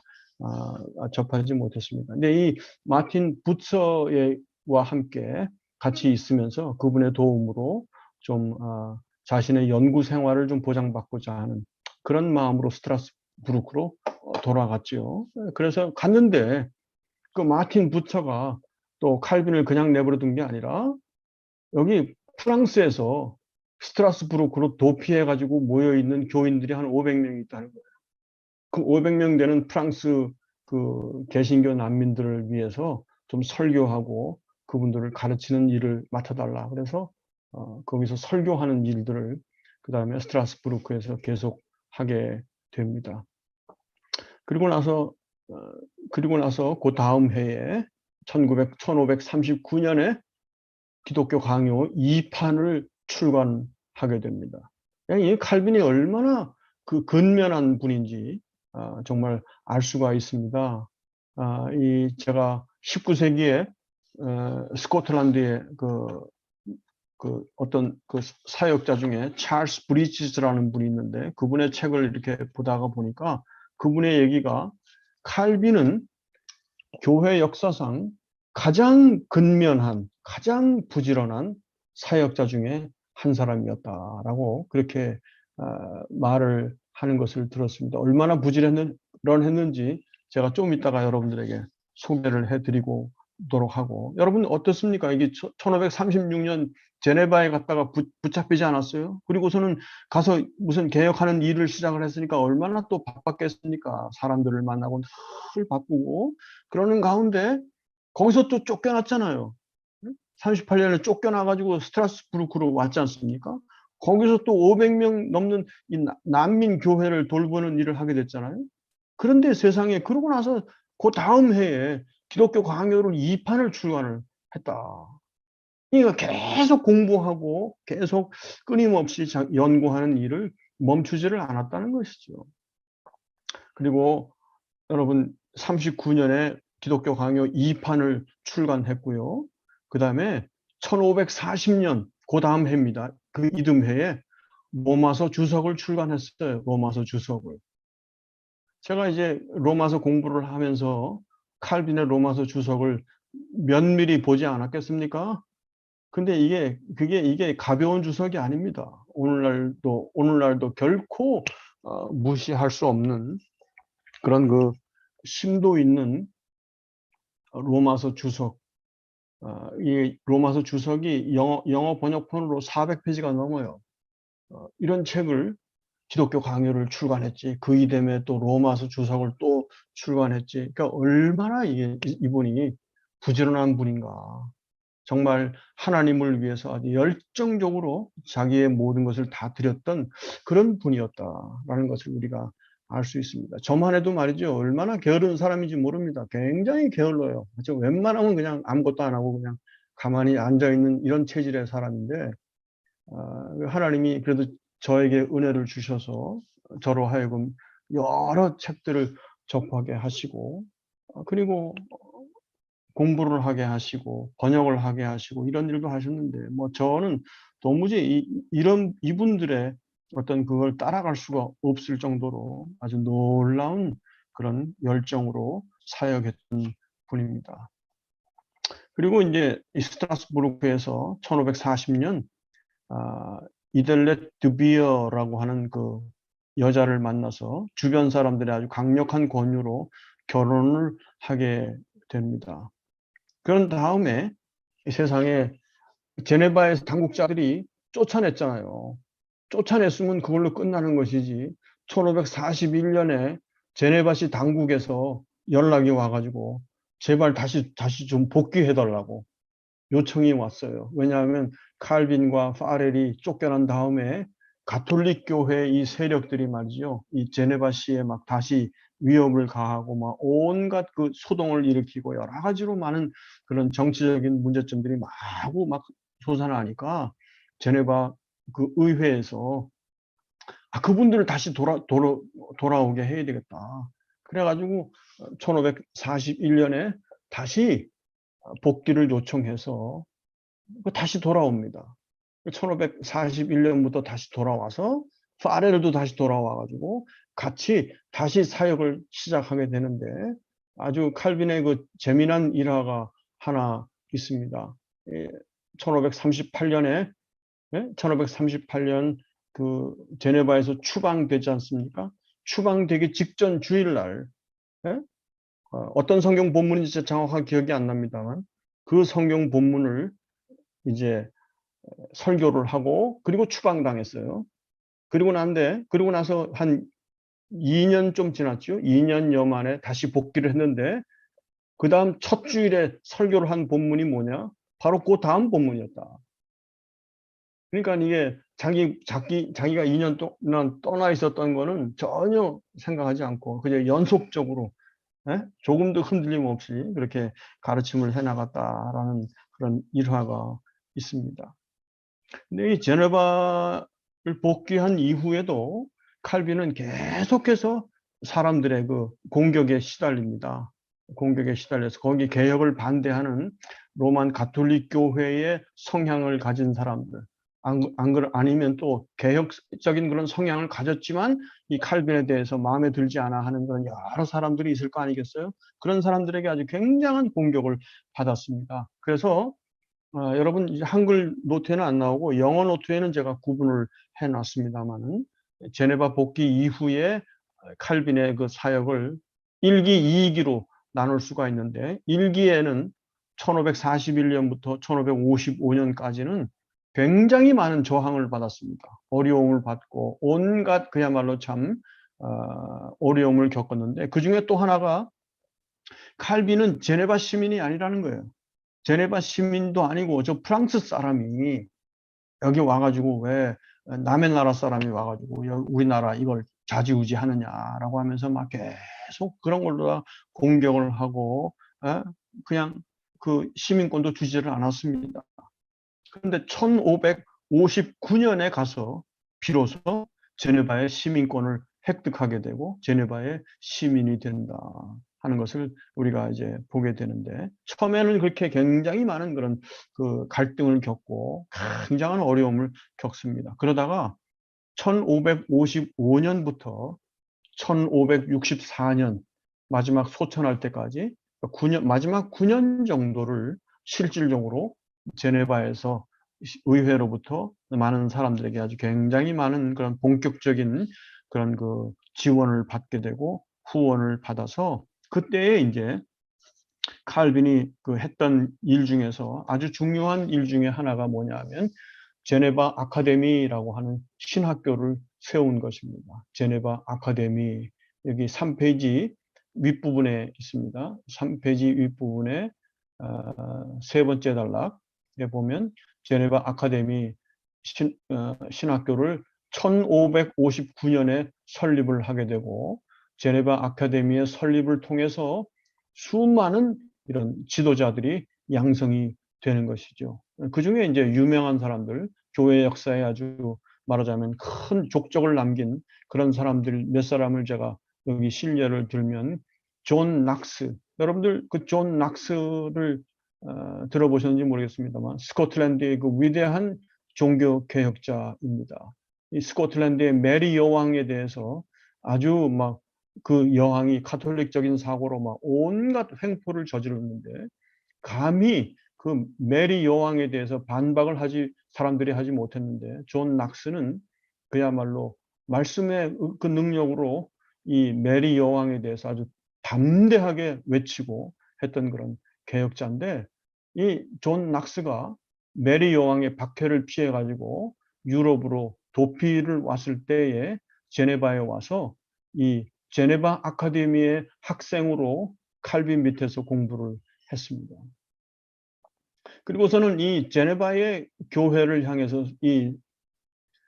접하지 못했습니다. 근데 이 마틴 부처와 함께 같이 있으면서 그분의 도움으로 좀 자신의 연구 생활을 좀 보장받고자 하는 그런 마음으로 스트라스부르크로 돌아갔죠. 그래서 갔는데 그 마틴 부처가 또 칼빈을 그냥 내버려 둔 게 아니라 여기 프랑스에서 스트라스부르크로 도피해가지고 모여있는 교인들이 한 500명 있다는 거예요. 그 500명 되는 프랑스 그 개신교 난민들을 위해서 좀 설교하고 그분들을 가르치는 일을 맡아달라. 그래서 거기서 설교하는 일들을 그 다음에 스트라스부르크에서 계속 하게 됩니다. 그리고 나서 그 다음 해에 1539년에 기독교 강요 2판을 출간하게 됩니다. 이 칼빈이 얼마나 그 근면한 분인지 정말 알 수가 있습니다. 제가 19세기에 스코틀랜드의 어떤 그 사역자 중에 찰스 브리지스라는 분이 있는데 그분의 책을 이렇게 보다가 보니까 그분의 얘기가 칼빈은 교회 역사상 가장 근면한, 가장 부지런한 사역자 중에 한 사람이었다라고 그렇게 말을 하는 것을 들었습니다. 얼마나 부지런했는지 제가 좀 이따가 여러분들에게 소개를 해드리고 도록 하고 여러분 어떻습니까? 이게 1536년 제네바에 갔다가 붙잡히지 않았어요? 그리고서는 가서 무슨 개혁하는 일을 시작을 했으니까 얼마나 또 바빴겠습니까? 사람들을 만나고 늘 바쁘고 그러는 가운데 거기서 또 쫓겨났잖아요. 38년에 쫓겨나가지고 스트라스부르크로 왔지 않습니까? 거기서 또 500명 넘는 이 난민 교회를 돌보는 일을 하게 됐잖아요. 그런데 세상에 그러고 나서 그 다음 해에 기독교 강요를 2판을 출간을 했다. 그러니까 계속 공부하고 계속 끊임없이 연구하는 일을 멈추지를 않았다는 것이죠. 그리고 여러분 39년에 기독교 강요 2판을 출간했고요. 그 다음에 1540년 그 다음 해입니다. 그 이듬해에 로마서 주석을 출간했어요. 로마서 주석을. 제가 이제 로마서 공부를 하면서 칼빈의 로마서 주석을 면밀히 보지 않았겠습니까? 근데 이게 가벼운 주석이 아닙니다. 오늘날도 결코 무시할 수 없는 그런 그 심도 있는 로마서 주석. 이 로마서 주석이 영어 번역본으로 400페이지가 넘어요. 이런 책을 기독교 강요를 출간했지. 그 이듬해 또 로마서 주석을 또 출간했지. 그러니까 얼마나 이분이 부지런한 분인가. 정말 하나님을 위해서 아주 열정적으로 자기의 모든 것을 다 드렸던 그런 분이었다라는 것을 우리가 알 수 있습니다. 저만 해도 말이죠. 얼마나 게으른 사람인지 모릅니다. 굉장히 게을러요. 웬만하면 그냥 아무것도 안 하고 그냥 가만히 앉아있는 이런 체질의 사람인데, 하나님이 그래도 저에게 은혜를 주셔서 저로 하여금 여러 책들을 접하게 하시고, 그리고 공부를 하게 하시고 번역을 하게 하시고 이런 일도 하셨는데, 뭐 저는 도무지 이런 이분들의 어떤 그걸 따라갈 수가 없을 정도로 아주 놀라운 그런 열정으로 사역했던 분입니다. 그리고 이제 이 스트라스부르크에서 1540년 이델렛 드비어라고 하는 그 여자를 만나서 주변 사람들의 아주 강력한 권유로 결혼을 하게 됩니다. 그런 다음에 이 세상에 제네바에서 당국자들이 쫓아냈잖아요. 쫓아냈으면 그걸로 끝나는 것이지. 1541년에 제네바시 당국에서 연락이 와가지고 제발 다시 좀 복귀해달라고 요청이 왔어요. 왜냐하면 칼빈과 파렐이 쫓겨난 다음에 가톨릭 교회 이 세력들이 말이죠. 이 제네바시에 막 다시 위협을 가하고 막 온갖 그 소동을 일으키고 여러 가지로 많은 그런 정치적인 문제점들이 마구 막 솟아나니까 제네바 그 의회에서 그분들을 다시 돌아오게 해야 되겠다. 그래가지고 1541년에 다시 복귀를 요청해서 다시 돌아옵니다. 1541년부터 다시 돌아와서 파레르도 다시 돌아와가지고 같이 다시 사역을 시작하게 되는데, 아주 칼빈의 그 재미난 일화가 하나 있습니다. 1538년에 1538년 그 제네바에서 추방되지 않습니까? 추방되기 직전 주일날 어떤 성경 본문인지 정확하게 기억이 안 납니다만 그 성경 본문을 이제 설교를 하고 그리고 추방당했어요. 그리고 나서 한 2년 좀 지났죠. 2년여 만에 다시 복귀를 했는데 그 다음 첫 주일에 설교를 한 본문이 뭐냐? 바로 그 다음 본문이었다. 그러니까 이게 자기가 2년 동안 떠나 있었던 거는 전혀 생각하지 않고 그냥 연속적으로 조금도 흔들림 없이 그렇게 가르침을 해나갔다라는 그런 일화가 있습니다. 근데 이 제네바를 복귀한 이후에도 칼빈은 계속해서 사람들의 그 공격에 시달립니다. 공격에 시달려서 거기 개혁을 반대하는 로만 가톨릭 교회의 성향을 가진 사람들, 아니면 또 개혁적인 그런 성향을 가졌지만 이 칼빈에 대해서 마음에 들지 않아 하는 그런 여러 사람들이 있을 거 아니겠어요? 그런 사람들에게 아주 굉장한 공격을 받았습니다. 그래서 여러분 이제 한글 노트에는 안 나오고 영어 노트에는 제가 구분을 해놨습니다만은 제네바 복귀 이후에 칼빈의 그 사역을 1기, 2기로 나눌 수가 있는데 1기에는 1541년부터 1555년까지는 굉장히 많은 저항을 받았습니다. 어려움을 받고 온갖 그야말로 참 어려움을 겪었는데 그 중에 또 하나가 칼빈은 제네바 시민이 아니라는 거예요. 제네바 시민도 아니고 저 프랑스 사람이 여기 와가지고 왜 남의 나라 사람이 와가지고 우리나라 이걸 좌지우지하느냐라고 하면서 막 계속 그런 걸로 공격을 하고 그냥 그 시민권도 주지를 않았습니다. 그런데 1559년에 가서 비로소 제네바의 시민권을 획득하게 되고 제네바의 시민이 된다 하는 것을 우리가 이제 보게 되는데, 처음에는 그렇게 굉장히 많은 그런 그 갈등을 겪고 굉장한 어려움을 겪습니다. 그러다가 1555년부터 1564년 마지막 소천할 때까지 9년, 마지막 9년 정도를 실질적으로 제네바에서 의회로부터 많은 사람들에게 아주 굉장히 많은 그런 본격적인 그런 그 지원을 받게 되고 후원을 받아서 그때에 이제 칼빈이 그 했던 일 중에서 아주 중요한 일 중에 하나가 뭐냐면 제네바 아카데미라고 하는 신학교를 세운 것입니다. 제네바 아카데미, 여기 3페이지 윗부분에 있습니다. 3페이지 윗부분에 세 번째 단락에 보면 제네바 아카데미 신학교를 1559년에 설립을 하게 되고, 제네바 아카데미의 설립을 통해서 수많은 이런 지도자들이 양성이 되는 것이죠. 그 중에 이제 유명한 사람들, 교회 역사에 아주 말하자면 큰 족적을 남긴 그런 사람들 몇 사람을 제가 여기 실례를 들면, 존 낙스, 여러분들 그 존 낙스를 들어보셨는지 모르겠습니다만 스코틀랜드의 그 위대한 종교 개혁자입니다. 이 스코틀랜드의 메리 여왕에 대해서 아주 막 그 여왕이 카톨릭적인 사고로 막 온갖 횡포를 저질렀는데, 감히 그 메리 여왕에 대해서 반박을 사람들이 하지 못했는데, 존 낙스는 그야말로 말씀의 그 능력으로 이 메리 여왕에 대해서 아주 담대하게 외치고 했던 그런 개혁자인데, 이 존 낙스가 메리 여왕의 박해를 피해 가지고 유럽으로 도피를 왔을 때에 제네바에 와서 이 제네바 아카데미의 학생으로 칼빈 밑에서 공부를 했습니다. 그리고서는 이 제네바의 교회를 향해서 이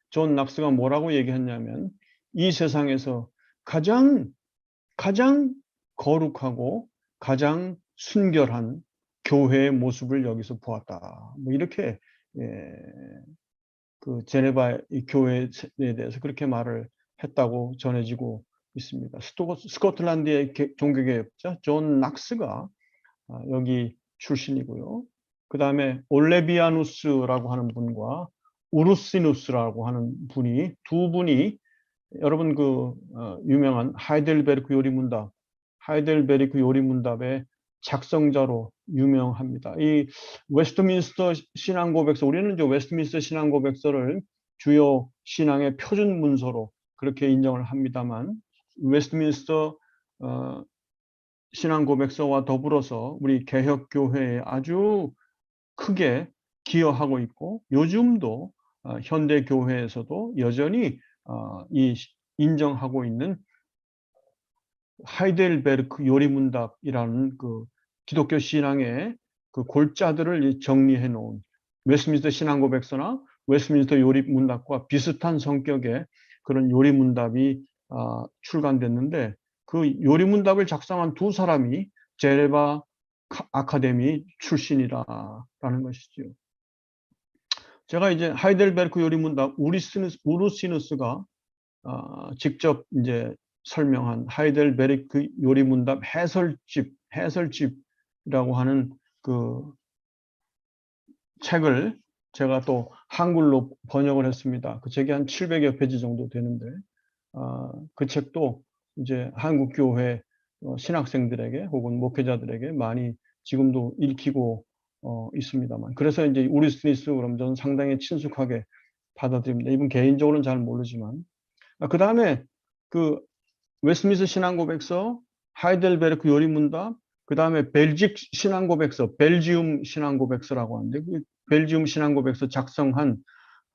존 낙스가 뭐라고 얘기했냐면, 이 세상에서 가장 거룩하고 가장 순결한 교회의 모습을 여기서 보았다. 뭐 이렇게 그 제네바 교회에 대해서 그렇게 말을 했다고 전해지고 있습니다. 스코틀랜드의 종교개혁자 존 낙스가 여기 출신이고요. 그 다음에 올레비아누스라고 하는 분과 우르시누스라고 하는 분이, 두 분이 여러분 그 유명한 하이델베르크 요리문답의 작성자로 유명합니다. 이 웨스트민스터 신앙고백서, 우리는 이제 웨스트민스터 신앙고백서를 주요 신앙의 표준 문서로 그렇게 인정을 합니다만, 웨스트민스터 신앙고백서와 더불어서 우리 개혁교회에 아주 크게 기여하고 있고, 요즘도 현대 교회에서도 여전히 인정하고 있는 하이델베르크 요리문답이라는 그 기독교 신앙의 그 골자들을 정리해 놓은 웨스트민스터 신앙고백서나 웨스트민스터 요리문답과 비슷한 성격의 그런 요리문답이 출간됐는데, 그 요리문답을 작성한 두 사람이 제네바 아카데미 출신이라는 것이죠. 제가 이제 하이델베르크 요리문답 우르시누스가 직접 이제 설명한 하이델베르크 요리문답 해설집이라고 하는 그 책을 제가 또 한글로 번역을 했습니다. 그 책이 한 700여 페이지 정도 되는데, 그 책도 이제 한국 교회 신학생들에게 혹은 목회자들에게 많이 지금도 읽히고 있습니다만, 그래서 이제 우르시누스 그럼 저는 상당히 친숙하게 받아들입니다. 이분 개인적으로는 잘 모르지만. 그 다음에 그 웨스트민스터 신앙고백서, 하이델베르크 요리문답, 그 다음에 벨직 신앙고백서, 벨지움 신앙고백서라고 하는데, 그 벨지움 신앙고백서 작성한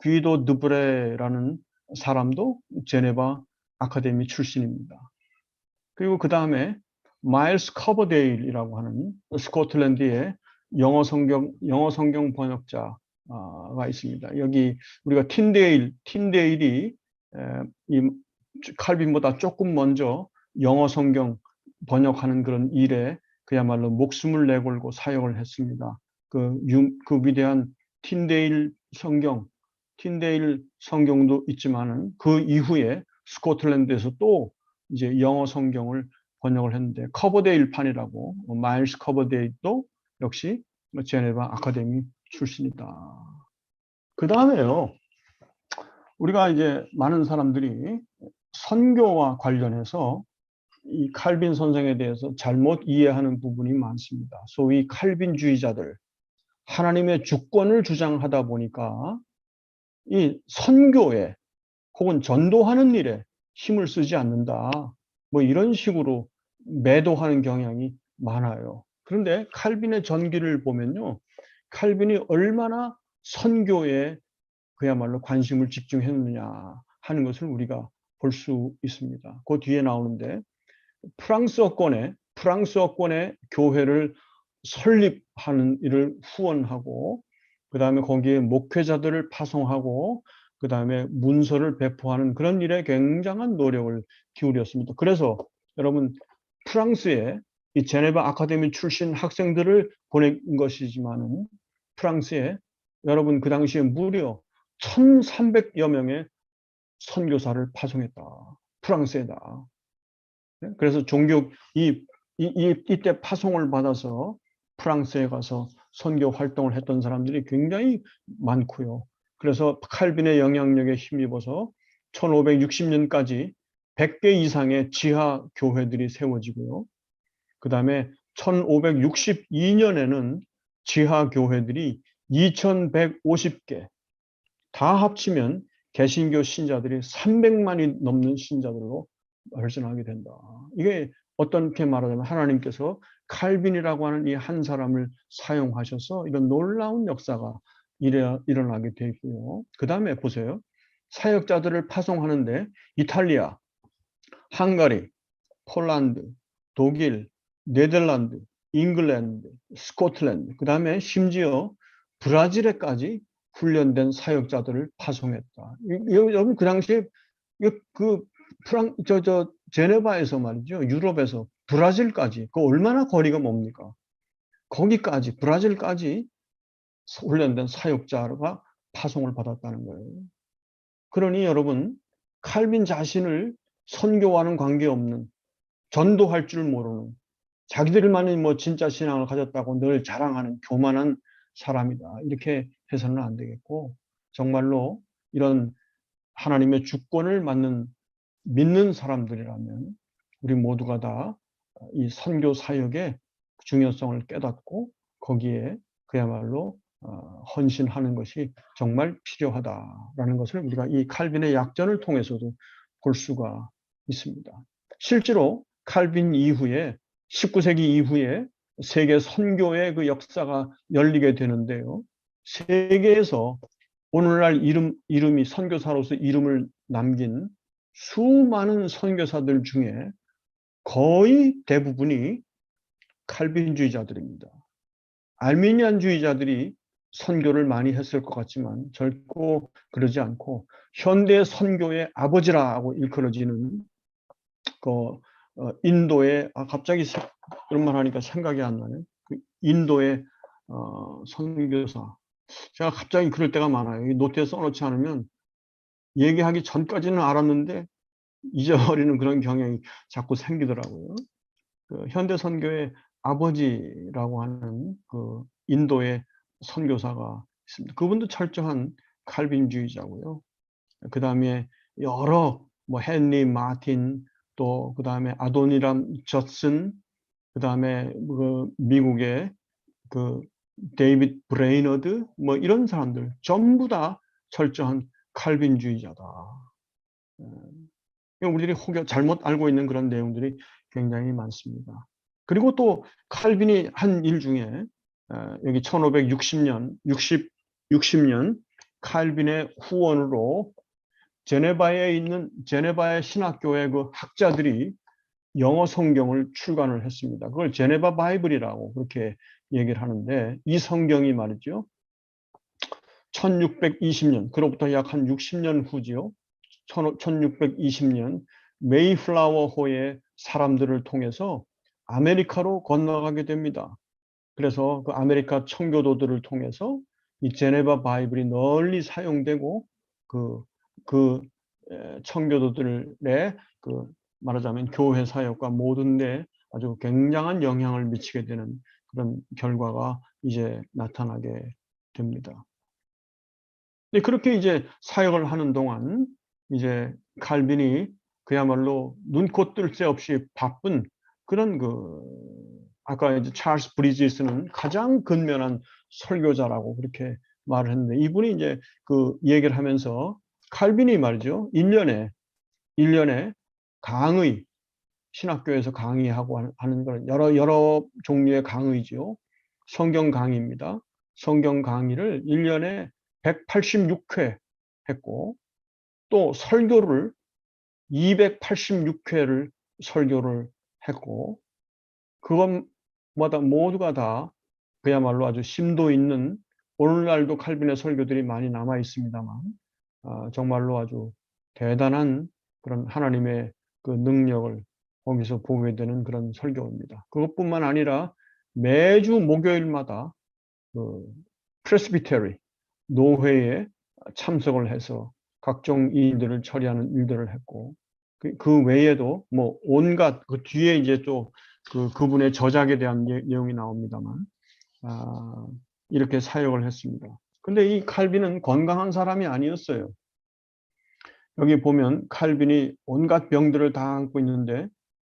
귀도 드브레라는 사람도 제네바 아카데미 출신입니다. 그리고 그 다음에 마일스 커버데일이라고 하는 스코틀랜드의 영어 성경 번역자가 있습니다. 여기 우리가 틴데일이 이 칼빈보다 조금 먼저 영어 성경 번역하는 그런 일에 그야말로 목숨을 내걸고 사역을 했습니다. 그 위대한 틴데일 성경도 있지만은 그 이후에 스코틀랜드에서 또 이제 영어 성경을 번역을 했는데, 커버데일판이라고, 마일스 커버데일도 역시 제네바 아카데미 출신이다. 그 다음에요, 우리가 이제 많은 사람들이 선교와 관련해서 이 칼빈 선생에 대해서 잘못 이해하는 부분이 많습니다. 소위 칼빈주의자들, 하나님의 주권을 주장하다 보니까 이 선교에 혹은 전도하는 일에 힘을 쓰지 않는다, 뭐 이런 식으로 매도하는 경향이 많아요. 그런데 칼빈의 전기를 보면요, 칼빈이 얼마나 선교에 그야말로 관심을 집중했느냐 하는 것을 우리가 볼 수 있습니다. 그 뒤에 나오는데 프랑스어권의 교회를 설립하는 일을 후원하고 그 다음에 거기에 목회자들을 파송하고 그 다음에 문서를 배포하는 그런 일에 굉장한 노력을 기울였습니다. 그래서 여러분 프랑스에 이 제네바 아카데미 출신 학생들을 보낸 것이지만은 프랑스에 여러분 그 당시에 무려 1,300여 명의 선교사를 파송했다. 프랑스에다. 그래서 이때 파송을 받아서 프랑스에 가서 선교 활동을 했던 사람들이 굉장히 많고요. 그래서 칼빈의 영향력에 힘입어서 1560년까지 100개 이상의 지하 교회들이 세워지고요. 그 다음에 1562년에는 지하 교회들이 2150개, 다 합치면 개신교 신자들이 300만이 넘는 신자들로 발전하게 된다. 이게 어떻게 말하자면 하나님께서 칼빈이라고 하는 이 한 사람을 사용하셔서 이런 놀라운 역사가 일어나게 되고요. 그 다음에 보세요. 사역자들을 파송하는데 이탈리아, 헝가리, 폴란드, 독일, 네덜란드, 잉글랜드, 스코틀랜드, 그 다음에 심지어 브라질에까지 훈련된 사역자들을 파송했다. 여러분 그 당시에 그 제네바에서 말이죠. 유럽에서 브라질까지 그 얼마나 거리가 뭡니까? 거기까지 브라질까지 훈련된 사역자가 파송을 받았다는 거예요. 그러니 여러분 칼빈 자신을 선교와는 관계없는 전도할 줄 모르는 자기들만이 뭐 진짜 신앙을 가졌다고 늘 자랑하는 교만한 사람이다. 이렇게 해서는 안 되겠고 정말로 이런 하나님의 주권을 믿는 사람들이라면 우리 모두가 다 이 선교 사역의 중요성을 깨닫고 거기에 그야말로 헌신하는 것이 정말 필요하다라는 것을 우리가 이 칼빈의 약전을 통해서도 볼 수가 있습니다. 실제로 칼빈 이후에 19세기 이후에 세계 선교의 그 역사가 열리게 되는데요. 세계에서 오늘날 이름이 선교사로서 이름을 남긴 수많은 선교사들 중에 거의 대부분이 칼빈주의자들입니다. 알미니안주의자들이 선교를 많이 했을 것 같지만 결코 그러지 않고 현대 선교의 아버지라고 일컬어지는 그 인도의 갑자기 그런 말 하니까 생각이 안 나네. 그 인도의 선교사. 제가 갑자기 그럴 때가 많아요. 이 노트에 써놓지 않으면 얘기하기 전까지는 알았는데 잊어버리는 그런 경향이 자꾸 생기더라고요. 그 현대 선교의 아버지라고 하는 그 인도의 선교사가 있습니다. 그분도 철저한 칼빈주의자고요. 그 다음에 여러 뭐 헨리 마틴 또 그 다음에 아도니람 젖슨 그 다음에 그 미국의 그 데이빗 브레이너드 뭐 이런 사람들 전부 다 철저한 칼빈주의자다. 우리들이 혹여 잘못 알고 있는 그런 내용들이 굉장히 많습니다. 그리고 또 칼빈이 한 일 중에 여기 1560년, 60년 칼빈의 후원으로 제네바에 있는 제네바의 신학교의 그 학자들이 영어 성경을 출간을 했습니다. 그걸 제네바 바이블이라고 그렇게 얘기를 하는데 이 성경이 말이죠. 1620년, 그로부터 약 한 60년 후지요. 1620년 메이플라워호의 사람들을 통해서 아메리카로 건너가게 됩니다. 그래서 그 아메리카 청교도들을 통해서 이 제네바 바이블이 널리 사용되고 그 청교도들의 그 말하자면 교회 사역과 모든 데 아주 굉장한 영향을 미치게 되는 그런 결과가 이제 나타나게 됩니다. 근데 그렇게 이제 사역을 하는 동안 이제 칼빈이 그야말로 눈코 뜰 새 없이 바쁜 그런 아까 이제 찰스 브리지스는 가장 근면한 설교자라고 그렇게 말을 했는데 이분이 이제 그 얘기를 하면서 칼빈이 말이죠. 1년에 강의, 신학교에서 강의하고 하는 그런 여러 종류의 강의죠. 성경 강의입니다. 성경 강의를 1년에 186회 했고 또 설교를 286회를 설교를 했고, 그것마다 모두가 다 그야말로 아주 심도 있는, 오늘날도 칼빈의 설교들이 많이 남아 있습니다만, 정말로 아주 대단한 그런 하나님의 그 능력을 거기서 보게 되는 그런 설교입니다. 그것뿐만 아니라 매주 목요일마다 그 프레스비테리 노회에 참석을 해서 각종 일들을 처리하는 일들을 했고, 그 외에도 뭐 온갖 그 뒤에 이제 또 그분의 저작에 대한 내용이 나옵니다만, 이렇게 사역을 했습니다. 근데 이 칼빈은 건강한 사람이 아니었어요. 여기 보면 칼빈이 온갖 병들을 다 안고 있는데,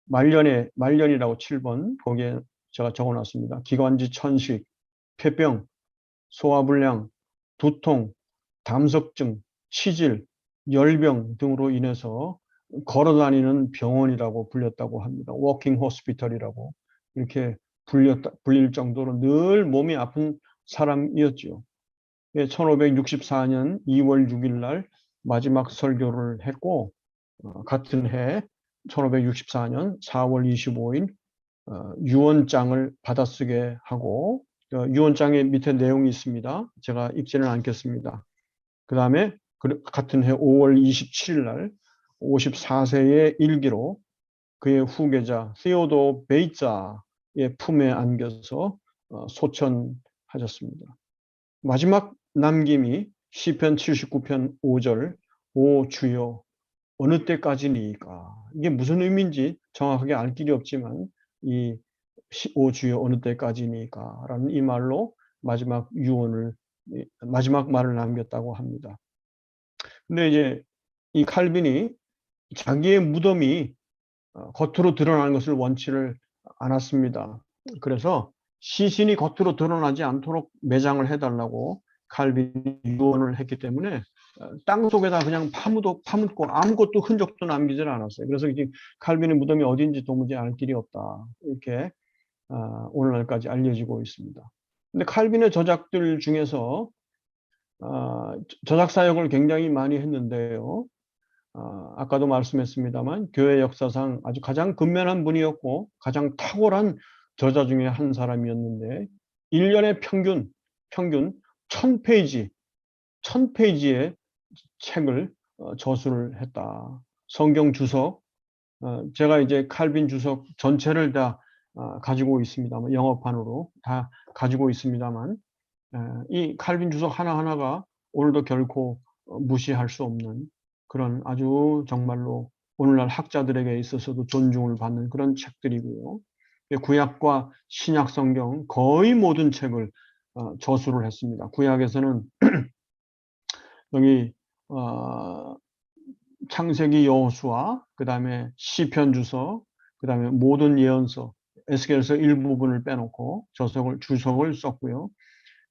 말년이라고 7번 거기에 제가 적어놨습니다. 기관지 천식, 폐병, 소화불량, 두통, 담석증, 치질, 열병 등으로 인해서 걸어다니는 병원이라고 불렸다고 합니다. 워킹 호스피털이라고 이렇게 불릴 정도로 늘 몸이 아픈 사람이었죠. 1564년 2월 6일 날 마지막 설교를 했고, 같은 해 1564년 4월 25일 유언장을 받아쓰게 하고, 유언장의 밑에 내용이 있습니다. 제가 읽지는 않겠습니다. 그 다음에 같은 해 5월 27일 날 54세의 일기로 그의 후계자 시오도 베이자의 품에 안겨서 소천하셨습니다. 마지막 남김이 시편 79편 5절, 오 주여 어느 때까지니까. 이게 무슨 의미인지 정확하게 알 길이 없지만, 이 오 주여 어느 때까지니까 라는 이 말로 마지막 말을 남겼다고 합니다. 근데 이제 이 칼빈이 자기의 무덤이 겉으로 드러나는 것을 원치를 않았습니다. 그래서 시신이 겉으로 드러나지 않도록 매장을 해달라고 칼빈이 유언을 했기 때문에 땅 속에다 그냥 파묻고 아무것도 흔적도 남기질 않았어요. 그래서 이제 칼빈의 무덤이 어딘지 도무지 알 길이 없다. 이렇게 오늘날까지 알려지고 있습니다. 근데 칼빈의 저작들 중에서 저작 사역을 굉장히 많이 했는데요. 아까도 말씀했습니다만 교회 역사상 아주 가장 근면한 분이었고 가장 탁월한 저자 중에 한 사람이었는데, 1년에 평균 1000페이지, 1000페이지의 책을 저술을 했다. 성경 주석, 제가 이제 칼빈 주석 전체를 다 가지고 있습니다만, 영어판으로 다 가지고 있습니다만, 이 칼빈 주석 하나하나가 오늘도 결코 무시할 수 없는 그런 아주 정말로 오늘날 학자들에게 있어서도 존중을 받는 그런 책들이고요. 구약과 신약 성경 거의 모든 책을 저술을 했습니다. 구약에서는 여기 창세기 여호수아, 그 다음에 시편 주석, 그 다음에 모든 예언서, 에스겔서 일부분을 빼놓고 주석을 썼고요.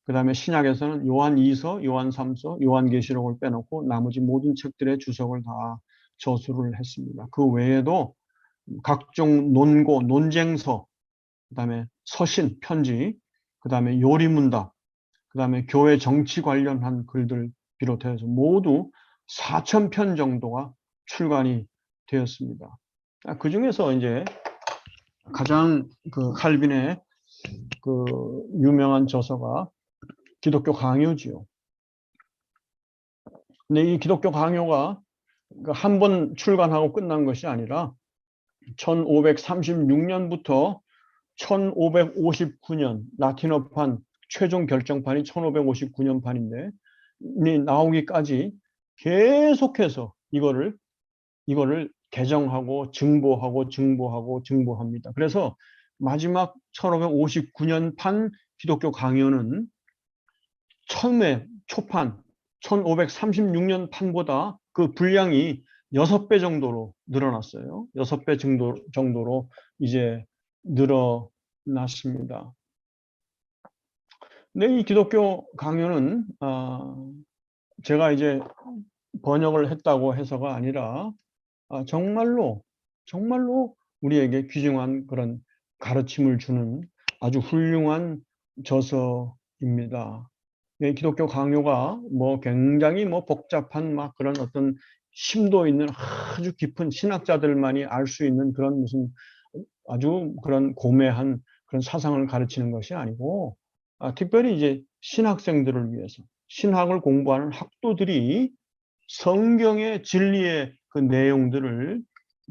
그 다음에 신약에서는 요한 2서, 요한 3서, 요한 계시록을 빼놓고 나머지 모든 책들의 주석을 다 저술을 했습니다. 그 외에도 각종 논고, 논쟁서, 그 다음에 서신, 편지, 그 다음에 요리문답, 그 다음에 교회 정치 관련한 글들 비롯해서 모두 4,000편 정도가 출간이 되었습니다. 그 중에서 이제 가장 그 칼빈의 그 유명한 저서가 기독교 강요지요. 근데 이 기독교 강요가 한 번 출간하고 끝난 것이 아니라 1536년부터 1559년 라틴어판 최종 결정판이 1559년판인데 나오기까지 계속해서 이거를 개정하고 증보합니다. 그래서 마지막 1559년판 기독교 강요는 처음에 초판 1536년 판보다 그 분량이 6배 정도로 늘어났어요. 6배 정도로 이제 늘어났습니다. 근데 이 기독교 강요는 제가 이제 번역을 했다고 해서가 아니라 정말로 우리에게 귀중한 그런 가르침을 주는 아주 훌륭한 저서입니다. 기독교 강요가 뭐 굉장히 뭐 복잡한 막 그런 어떤 심도 있는 아주 깊은 신학자들만이 알 수 있는 그런 무슨 아주 그런 고매한 그런 사상을 가르치는 것이 아니고, 특별히 이제 신학생들을 위해서 신학을 공부하는 학도들이 성경의 진리의 그 내용들을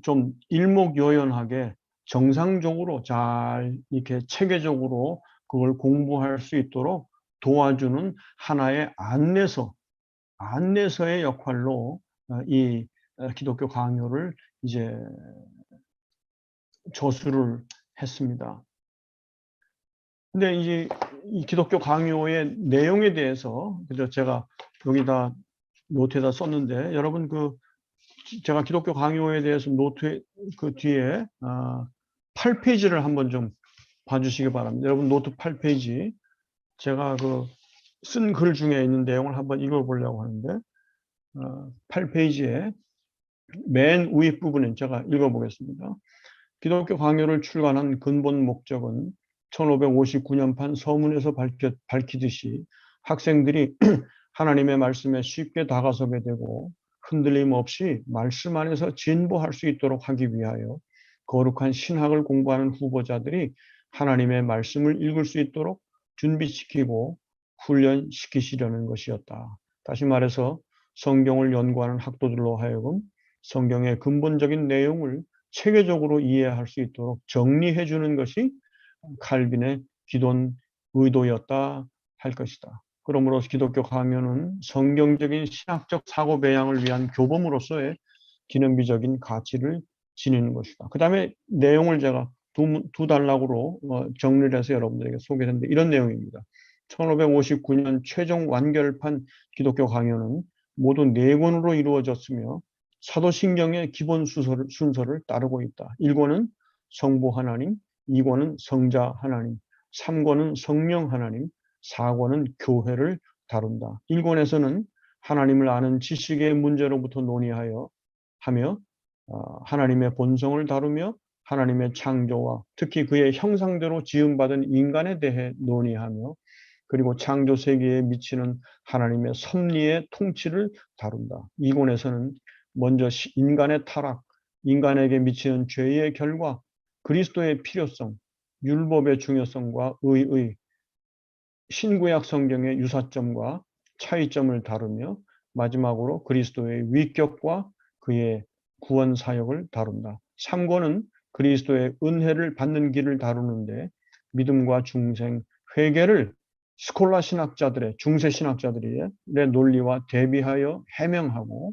좀 일목요연하게 정상적으로 잘 이렇게 체계적으로 그걸 공부할 수 있도록 도와주는 하나의 안내서의 역할로 이 기독교 강요를 이제 저수를 했습니다. 근데 이제 이 기독교 강요의 내용에 대해서 그래서 제가 여기다 노트에다 썼는데, 여러분 제가 기독교 강요에 대해서 노트 그 뒤에 8페이지를 한번 좀 봐주시기 바랍니다. 여러분 노트 8페이지, 제가 쓴 글 중에 있는 내용을 한번 읽어보려고 하는데, 8페이지에 맨 윗 부분에 제가 읽어보겠습니다. 기독교 강요를 출간한 근본 목적은 1559년판 서문에서 밝히듯이 학생들이 하나님의 말씀에 쉽게 다가서게 되고 흔들림 없이 말씀 안에서 진보할 수 있도록 하기 위하여 거룩한 신학을 공부하는 후보자들이 하나님의 말씀을 읽을 수 있도록 준비시키고 훈련시키시려는 것이었다. 다시 말해서 성경을 연구하는 학도들로 하여금 성경의 근본적인 내용을 체계적으로 이해할 수 있도록 정리해 주는 것이 칼빈의 기존 의도였다 할 것이다. 그러므로 기독교 강요는 성경적인 신학적 사고 배양을 위한 교범으로서의 기능비적인 가치를 지니는 것이다. 그 다음에 내용을 제가 두 단락으로 정리를 해서 여러분들에게 소개했는데, 이런 내용입니다. 1559년 최종 완결판 기독교 강요는 모두 4권으로 이루어졌으며 사도신경의 기본 순서를 따르고 있다. 1권은 성부 하나님, 2권은 성자 하나님, 3권은 성령 하나님, 4권은 교회를 다룬다. 1권에서는 하나님을 아는 지식의 문제로부터 논의하며 하나님의 본성을 다루며 하나님의 창조와 특히 그의 형상대로 지음받은 인간에 대해 논의하며 그리고 창조 세계에 미치는 하나님의 섭리의 통치를 다룬다. 2권에서는 먼저 인간의 타락, 인간에게 미치는 죄의 결과, 그리스도의 필요성, 율법의 중요성과 의의, 신구약 성경의 유사점과 차이점을 다루며 마지막으로 그리스도의 위격과 그의 구원 사역을 다룬다. 3권은 그리스도의 은혜를 받는 길을 다루는데 믿음과 중생, 회개를 스콜라 신학자들의 중세 신학자들의 논리와 대비하여 해명하고,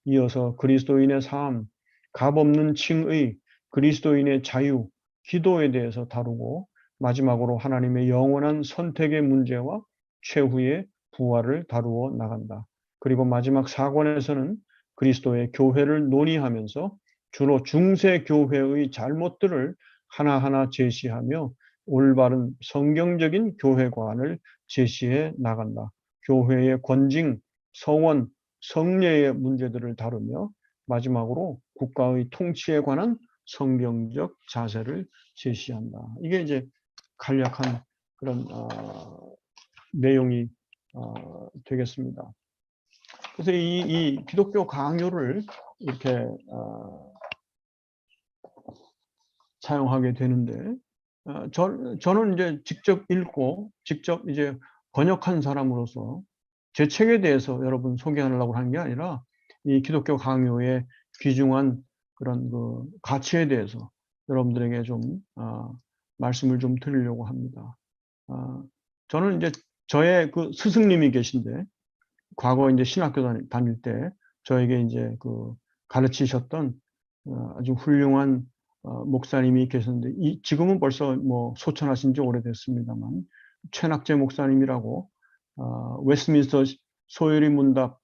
이어서 그리스도인의 삶, 값없는 칭의, 그리스도인의 자유, 기도에 대해서 다루고 마지막으로 하나님의 영원한 선택의 문제와 최후의 부활을 다루어 나간다. 그리고 마지막 4권에서는 그리스도의 교회를 논의하면서 주로 중세 교회의 잘못들을 하나하나 제시하며 올바른 성경적인 교회관을 제시해 나간다. 교회의 권징, 서원, 성례의 문제들을 다루며 마지막으로 국가의 통치에 관한 성경적 자세를 제시한다. 이게 이제 간략한 그런 내용이 되겠습니다. 그래서 이 기독교 강요를 이렇게 사용하게 되는데, 저는 이제 직접 읽고 직접 이제 번역한 사람으로서 제 책에 대해서 여러분 소개하려고 하는 게 아니라 이 기독교 강요의 귀중한 그런 가치에 대해서 여러분들에게 좀 말씀을 좀 드리려고 합니다. 저는 이제 저의 스승님이 계신데, 과거 이제 신학교 다닐 때 저에게 이제 가르치셨던 아주 훌륭한 목사님이 계셨는데, 지금은 벌써 뭐 소천하신 지 오래됐습니다만, 최낙재 목사님이라고 웨스트민스터 소요리 문답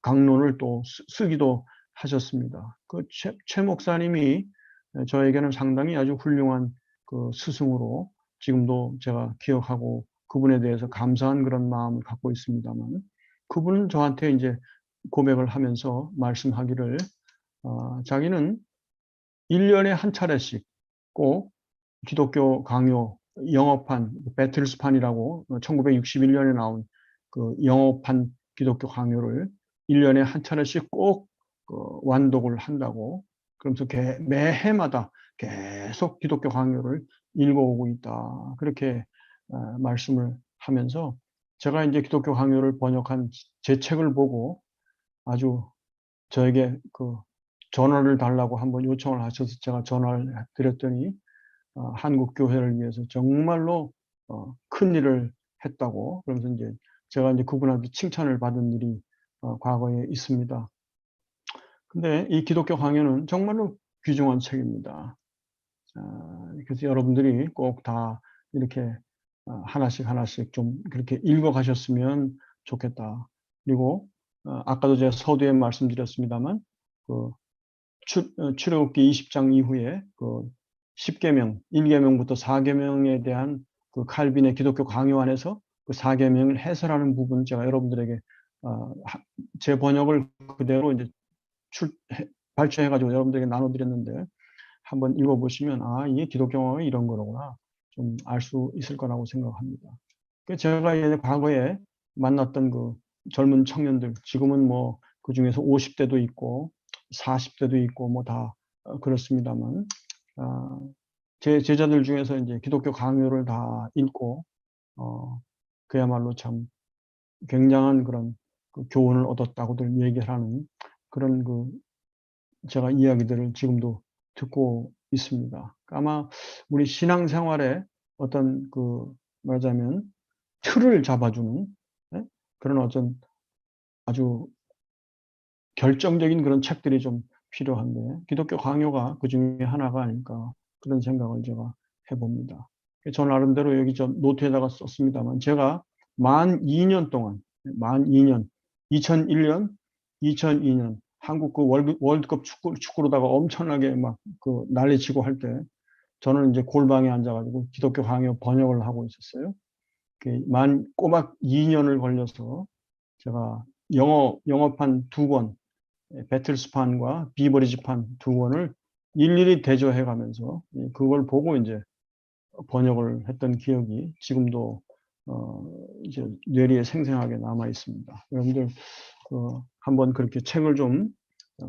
강론을 또 쓰기도 하셨습니다. 최 목사님이 저에게는 상당히 아주 훌륭한 스승으로 지금도 제가 기억하고 그분에 대해서 감사한 그런 마음을 갖고 있습니다만, 그분은 저한테 이제 고백을 하면서 말씀하기를 자기는 1년에 한 차례씩 꼭 기독교 강요 영어판, 배틀스판이라고 1961년에 나온 영어판 기독교 강요를 1년에 한 차례씩 꼭 완독을 한다고, 그러면서 매해마다 계속 기독교 강요를 읽어오고 있다. 그렇게 말씀을 하면서 제가 이제 기독교 강요를 번역한 제 책을 보고 아주 저에게 전화를 달라고 한번 요청을 하셔서 제가 전화를 드렸더니 한국 교회를 위해서 정말로 큰 일을 했다고, 그러면서 이제 제가 이제 그분한테 칭찬을 받은 일이 과거에 있습니다. 근데 이 기독교 강요는 정말로 귀중한 책입니다. 그래서 여러분들이 꼭 다 이렇게 하나씩 하나씩 좀 그렇게 읽어 가셨으면 좋겠다. 그리고 아까도 제가 서두에 말씀드렸습니다만 출애굽기 20장 이후에 10계명, 1계명부터 4계명에 대한 칼빈의 기독교 강요 안에서 그 4계명을 해설하는 부분 제가 여러분들에게 제 번역을 그대로 이제 발췌해가지고 여러분들에게 나눠드렸는데 한번 읽어보시면 이게 기독교가 이런 거로구나 좀 알 수 있을 거라고 생각합니다. 제가 이제 과거에 만났던 젊은 청년들, 지금은 뭐 그 중에서 50대도 있고 40대도 있고 뭐 다 그렇습니다만 제 제자들 중에서 이제 기독교 강요를 다 읽고 그야말로 참 굉장한 그런 교훈을 얻었다고들 얘기를 하는 그런 제가 이야기들을 지금도 듣고 있습니다. 아마 우리 신앙생활에 어떤 말하자면 틀을 잡아주는 그런 어떤 아주 결정적인 그런 책들이 좀 필요한데 기독교 강요가 그 중에 하나가 아닐까 그런 생각을 제가 해봅니다. 저 나름대로 여기 좀 노트에다가 썼습니다만 제가 만 2년 동안 2001년, 2002년 한국 월드컵 축구로다가 엄청나게 막 난리치고 할 때 저는 이제 골방에 앉아가지고 기독교 강요 번역을 하고 있었어요. 꼬박 2년을 걸려서 제가 영어판 2권, 배틀스판과 비버리지판 2권을 일일이 대조해 가면서 그걸 보고 이제 번역을 했던 기억이 지금도 이제 뇌리에 생생하게 남아 있습니다. 여러분들 한번 그렇게 책을 좀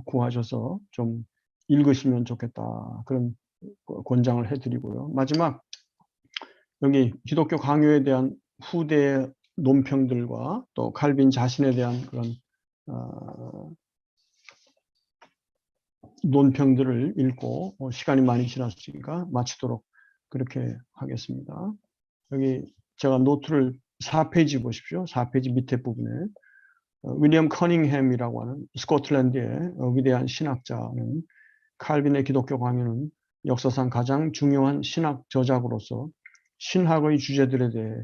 구하셔서 좀 읽으시면 좋겠다. 그런 권장을 해드리고요. 마지막 여기 기독교 강요에 대한 후대의 논평들과 또 칼빈 자신에 대한 그런 논평들을 읽고 시간이 많이 지났으니까 마치도록 그렇게 하겠습니다. 여기 제가 노트를 4페이지 보십시오. 4페이지 밑에 부분에 윌리엄 커닝햄이라고 하는 스코틀랜드의 위대한 신학자는 칼빈의 기독교 강요는 역사상 가장 중요한 신학 저작으로서 신학의 주제들에 대해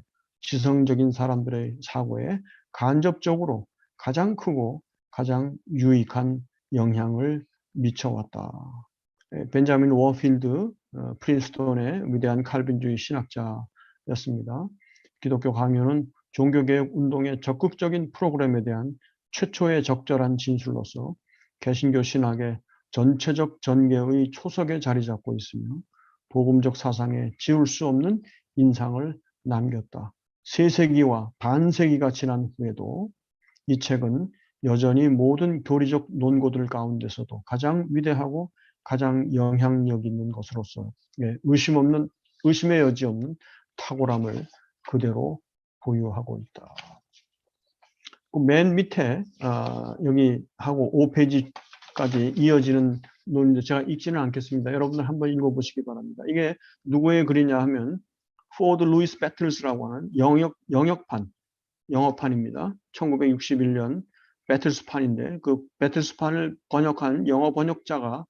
지성적인 사람들의 사고에 간접적으로 가장 크고 가장 유익한 영향을 미쳐왔다. 벤자민 워필드 프린스톤의 위대한 칼빈주의 신학자였습니다. 기독교 강요는 종교개혁 운동의 적극적인 프로그램에 대한 최초의 적절한 진술로서 개신교 신학의 전체적 전개의 초석에 자리 잡고 있으며 복음적 사상에 지울 수 없는 인상을 남겼다. 3세기와 반세기가 지난 후에도 이 책은 여전히 모든 교리적 논고들 가운데서도 가장 위대하고 가장 영향력 있는 것으로서 의심의 여지 없는 탁월함을 그대로 보유하고 있다. 맨 밑에 여기 하고 5페이지까지 이어지는 논인데 제가 읽지는 않겠습니다. 여러분들 한번 읽어보시기 바랍니다. 이게 누구의 글이냐 하면 포드 루이스 배틀스라고 하는 영어판입니다. 1961년 배틀스판인데 그 배틀스판을 번역한 영어 번역자가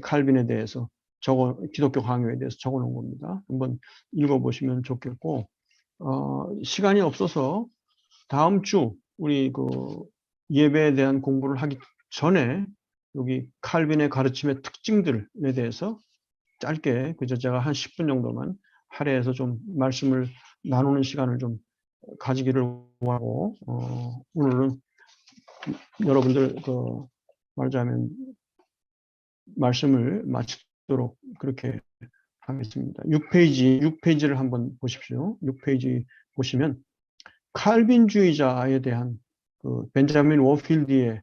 칼빈에 대해서 기독교 강요에 대해서 적어놓은 겁니다. 한번 읽어보시면 좋겠고 시간이 없어서 다음 주 우리 예배에 대한 공부를 하기 전에 여기 칼빈의 가르침의 특징들에 대해서 짧게 제가 한 10분 정도만 할애해서 좀 말씀을 나누는 시간을 좀 가지기를 하고 오늘은 여러분들 말하자면 말씀을 마치도록 그렇게 하겠습니다. 6페이지를 한번 보십시오. 6페이지 보시면 칼빈주의자에 대한 벤자민 워필드의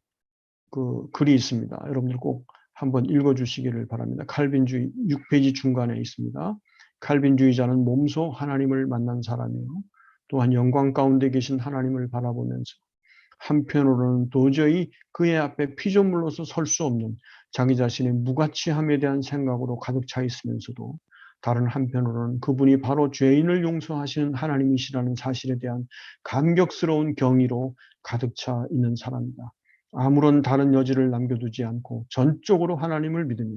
그 글이 있습니다. 여러분들 꼭 한번 읽어주시기를 바랍니다. 칼빈주의 6페이지 중간에 있습니다. 칼빈주의자는 몸소 하나님을 만난 사람이요. 또한 영광 가운데 계신 하나님을 바라보면서 한편으로는 도저히 그의 앞에 피조물로서 설 수 없는 자기 자신의 무가치함에 대한 생각으로 가득 차 있으면서도 다른 한편으로는 그분이 바로 죄인을 용서하시는 하나님이시라는 사실에 대한 감격스러운 경의로 가득 차 있는 사람이다. 아무런 다른 여지를 남겨두지 않고 전적으로 하나님을 믿으며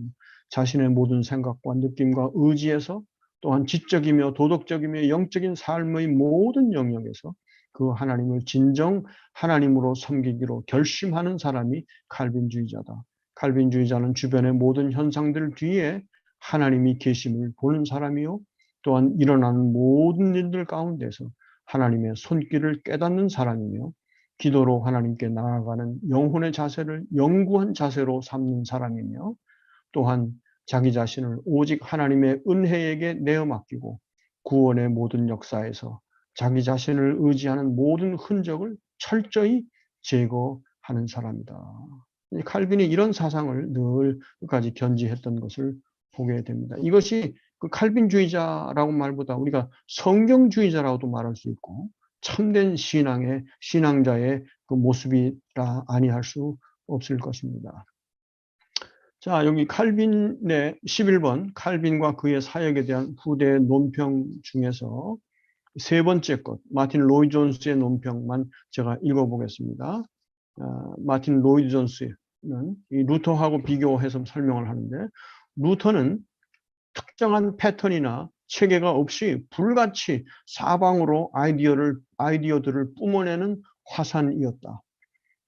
자신의 모든 생각과 느낌과 의지에서 또한 지적이며 도덕적이며 영적인 삶의 모든 영역에서 그 하나님을 진정 하나님으로 섬기기로 결심하는 사람이 칼빈주의자다. 칼빈주의자는 주변의 모든 현상들 뒤에 하나님이 계심을 보는 사람이요. 또한 일어나는 모든 일들 가운데서 하나님의 손길을 깨닫는 사람이며 기도로 하나님께 나아가는 영혼의 자세를 영구한 자세로 삼는 사람이며 또한 자기 자신을 오직 하나님의 은혜에게 내어 맡기고 구원의 모든 역사에서 자기 자신을 의지하는 모든 흔적을 철저히 제거하는 사람이다. 칼빈이 이런 사상을 늘 끝까지 견지했던 것을 보게 됩니다. 이것이 그 칼빈주의자라고 말보다 우리가 성경주의자라고도 말할 수 있고 참된 신앙자의 그 모습이라 아니할 수 없을 것입니다. 자, 여기 칼빈의 11번 칼빈과 그의 사역에 대한 후대 논평 중에서 세 번째 것, 마틴 로이드 존스의 논평만 제가 읽어보겠습니다. 마틴 로이드 존스는 이 루터하고 비교해서 설명을 하는데, 루터는 특정한 패턴이나 체계가 없이 불같이 사방으로 아이디어들을 뿜어내는 화산이었다.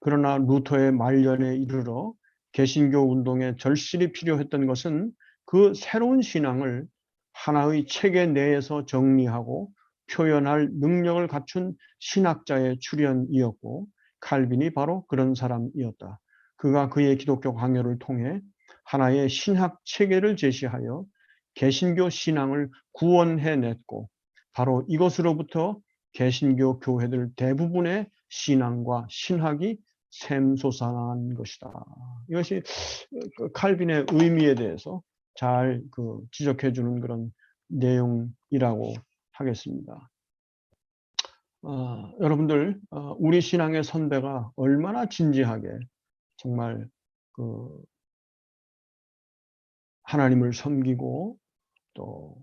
그러나 루터의 말년에 이르러 개신교 운동에 절실히 필요했던 것은 그 새로운 신앙을 하나의 체계 내에서 정리하고 표현할 능력을 갖춘 신학자의 출현이었고 칼빈이 바로 그런 사람이었다. 그가 그의 기독교 강요를 통해 하나의 신학 체계를 제시하여 개신교 신앙을 구원해냈고 바로 이것으로부터 개신교 교회들 대부분의 신앙과 신학이 샘솟아난 것이다. 이것이 칼빈의 의미에 대해서 잘 지적해 주는 그런 내용이라고 하겠습니다. 여러분들, 우리 신앙의 선배가 얼마나 진지하게 정말 하나님을 섬기고 또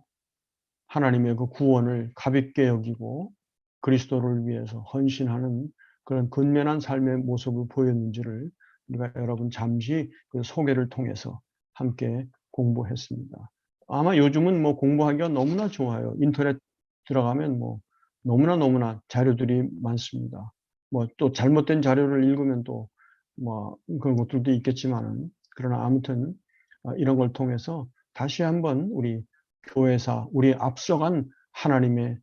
하나님의 그 구원을 가볍게 여기고 그리스도를 위해서 헌신하는 그런 근면한 삶의 모습을 보였는지를 우리가 여러분 잠시 그 소개를 통해서 함께 공부했습니다. 아마 요즘은 뭐 공부하기가 너무나 좋아요. 인터넷 들어가면 뭐 너무나 자료들이 많습니다. 뭐 또 잘못된 자료를 읽으면 또 뭐 그런 것들도 있겠지만은 그러나 아무튼 이런 걸 통해서 다시 한번 우리 교회사, 우리 앞서간 하나님의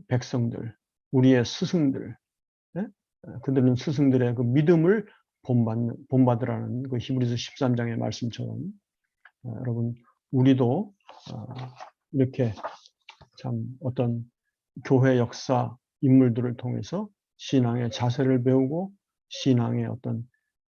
백성들, 우리의 스승들, 예? 그들은 스승들의 그 믿음을 본받으라는 그 히브리서 13장의 말씀처럼 여러분 우리도 이렇게 참 어떤 교회 역사 인물들을 통해서 신앙의 자세를 배우고 신앙의 어떤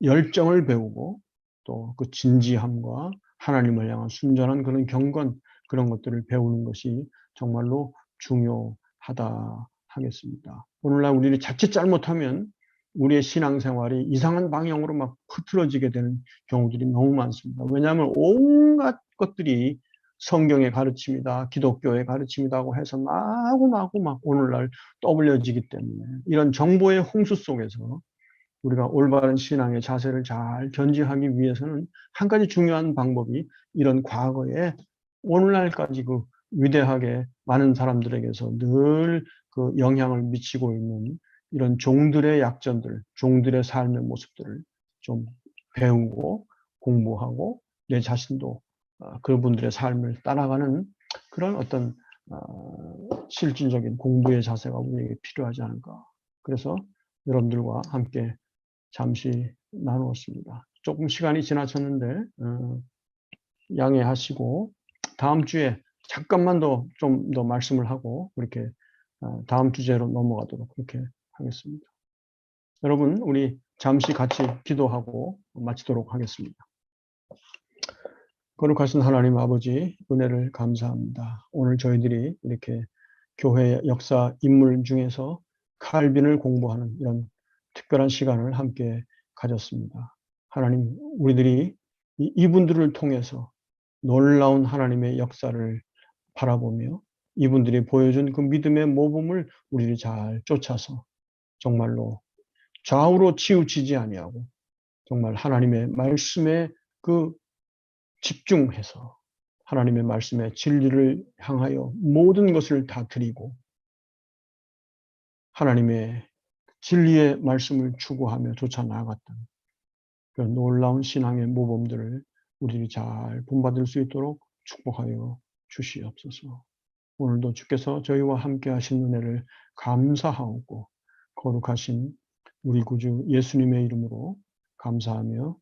열정을 배우고 또 그 진지함과 하나님을 향한 순전한 그런 경건 그런 것들을 배우는 것이 정말로 중요하다 하겠습니다. 오늘날 우리를 자칫 잘못하면 우리의 신앙생활이 이상한 방향으로 막 흐트러지게 되는 경우들이 너무 많습니다. 왜냐하면 온갖 것들이 성경의 가르침이다, 기독교의 가르침이다고 해서 마구 막 오늘날 떠올려지기 때문에 이런 정보의 홍수 속에서 우리가 올바른 신앙의 자세를 잘 견지하기 위해서는 한 가지 중요한 방법이 이런 과거에 오늘날까지 그 위대하게 많은 사람들에게서 늘 그 영향을 미치고 있는 이런 종들의 약점들, 종들의 삶의 모습들을 좀 배우고 공부하고 내 자신도 그분들의 삶을 따라가는 그런 어떤 실질적인 공부의 자세가 우리에게 필요하지 않을까. 그래서 여러분들과 함께 잠시 나누었습니다. 조금 시간이 지나쳤는데 양해하시고 다음 주에 잠깐만 좀 더 말씀을 하고 그렇게 다음 주제로 넘어가도록 그렇게 하겠습니다. 여러분 우리 잠시 같이 기도하고 마치도록 하겠습니다. 거룩하신 하나님 아버지, 은혜를 감사합니다. 오늘 저희들이 이렇게 교회 역사 인물 중에서 칼빈을 공부하는 이런 특별한 시간을 함께 가졌습니다. 하나님, 우리들이 이분들을 통해서 놀라운 하나님의 역사를 바라보며 이분들이 보여준 그 믿음의 모범을 우리들이 잘 쫓아서 정말로 좌우로 치우치지 아니하고 정말 하나님의 말씀에 그 집중해서 하나님의 말씀의 진리를 향하여 모든 것을 다 드리고 하나님의 진리의 말씀을 추구하며 쫓아 나아갔던 그 놀라운 신앙의 모범들을 우리들이 잘 본받을 수 있도록 축복하여 주시옵소서. 오늘도 주께서 저희와 함께 하신 은혜를 감사하고 거룩하신 우리 구주 예수님의 이름으로 감사하며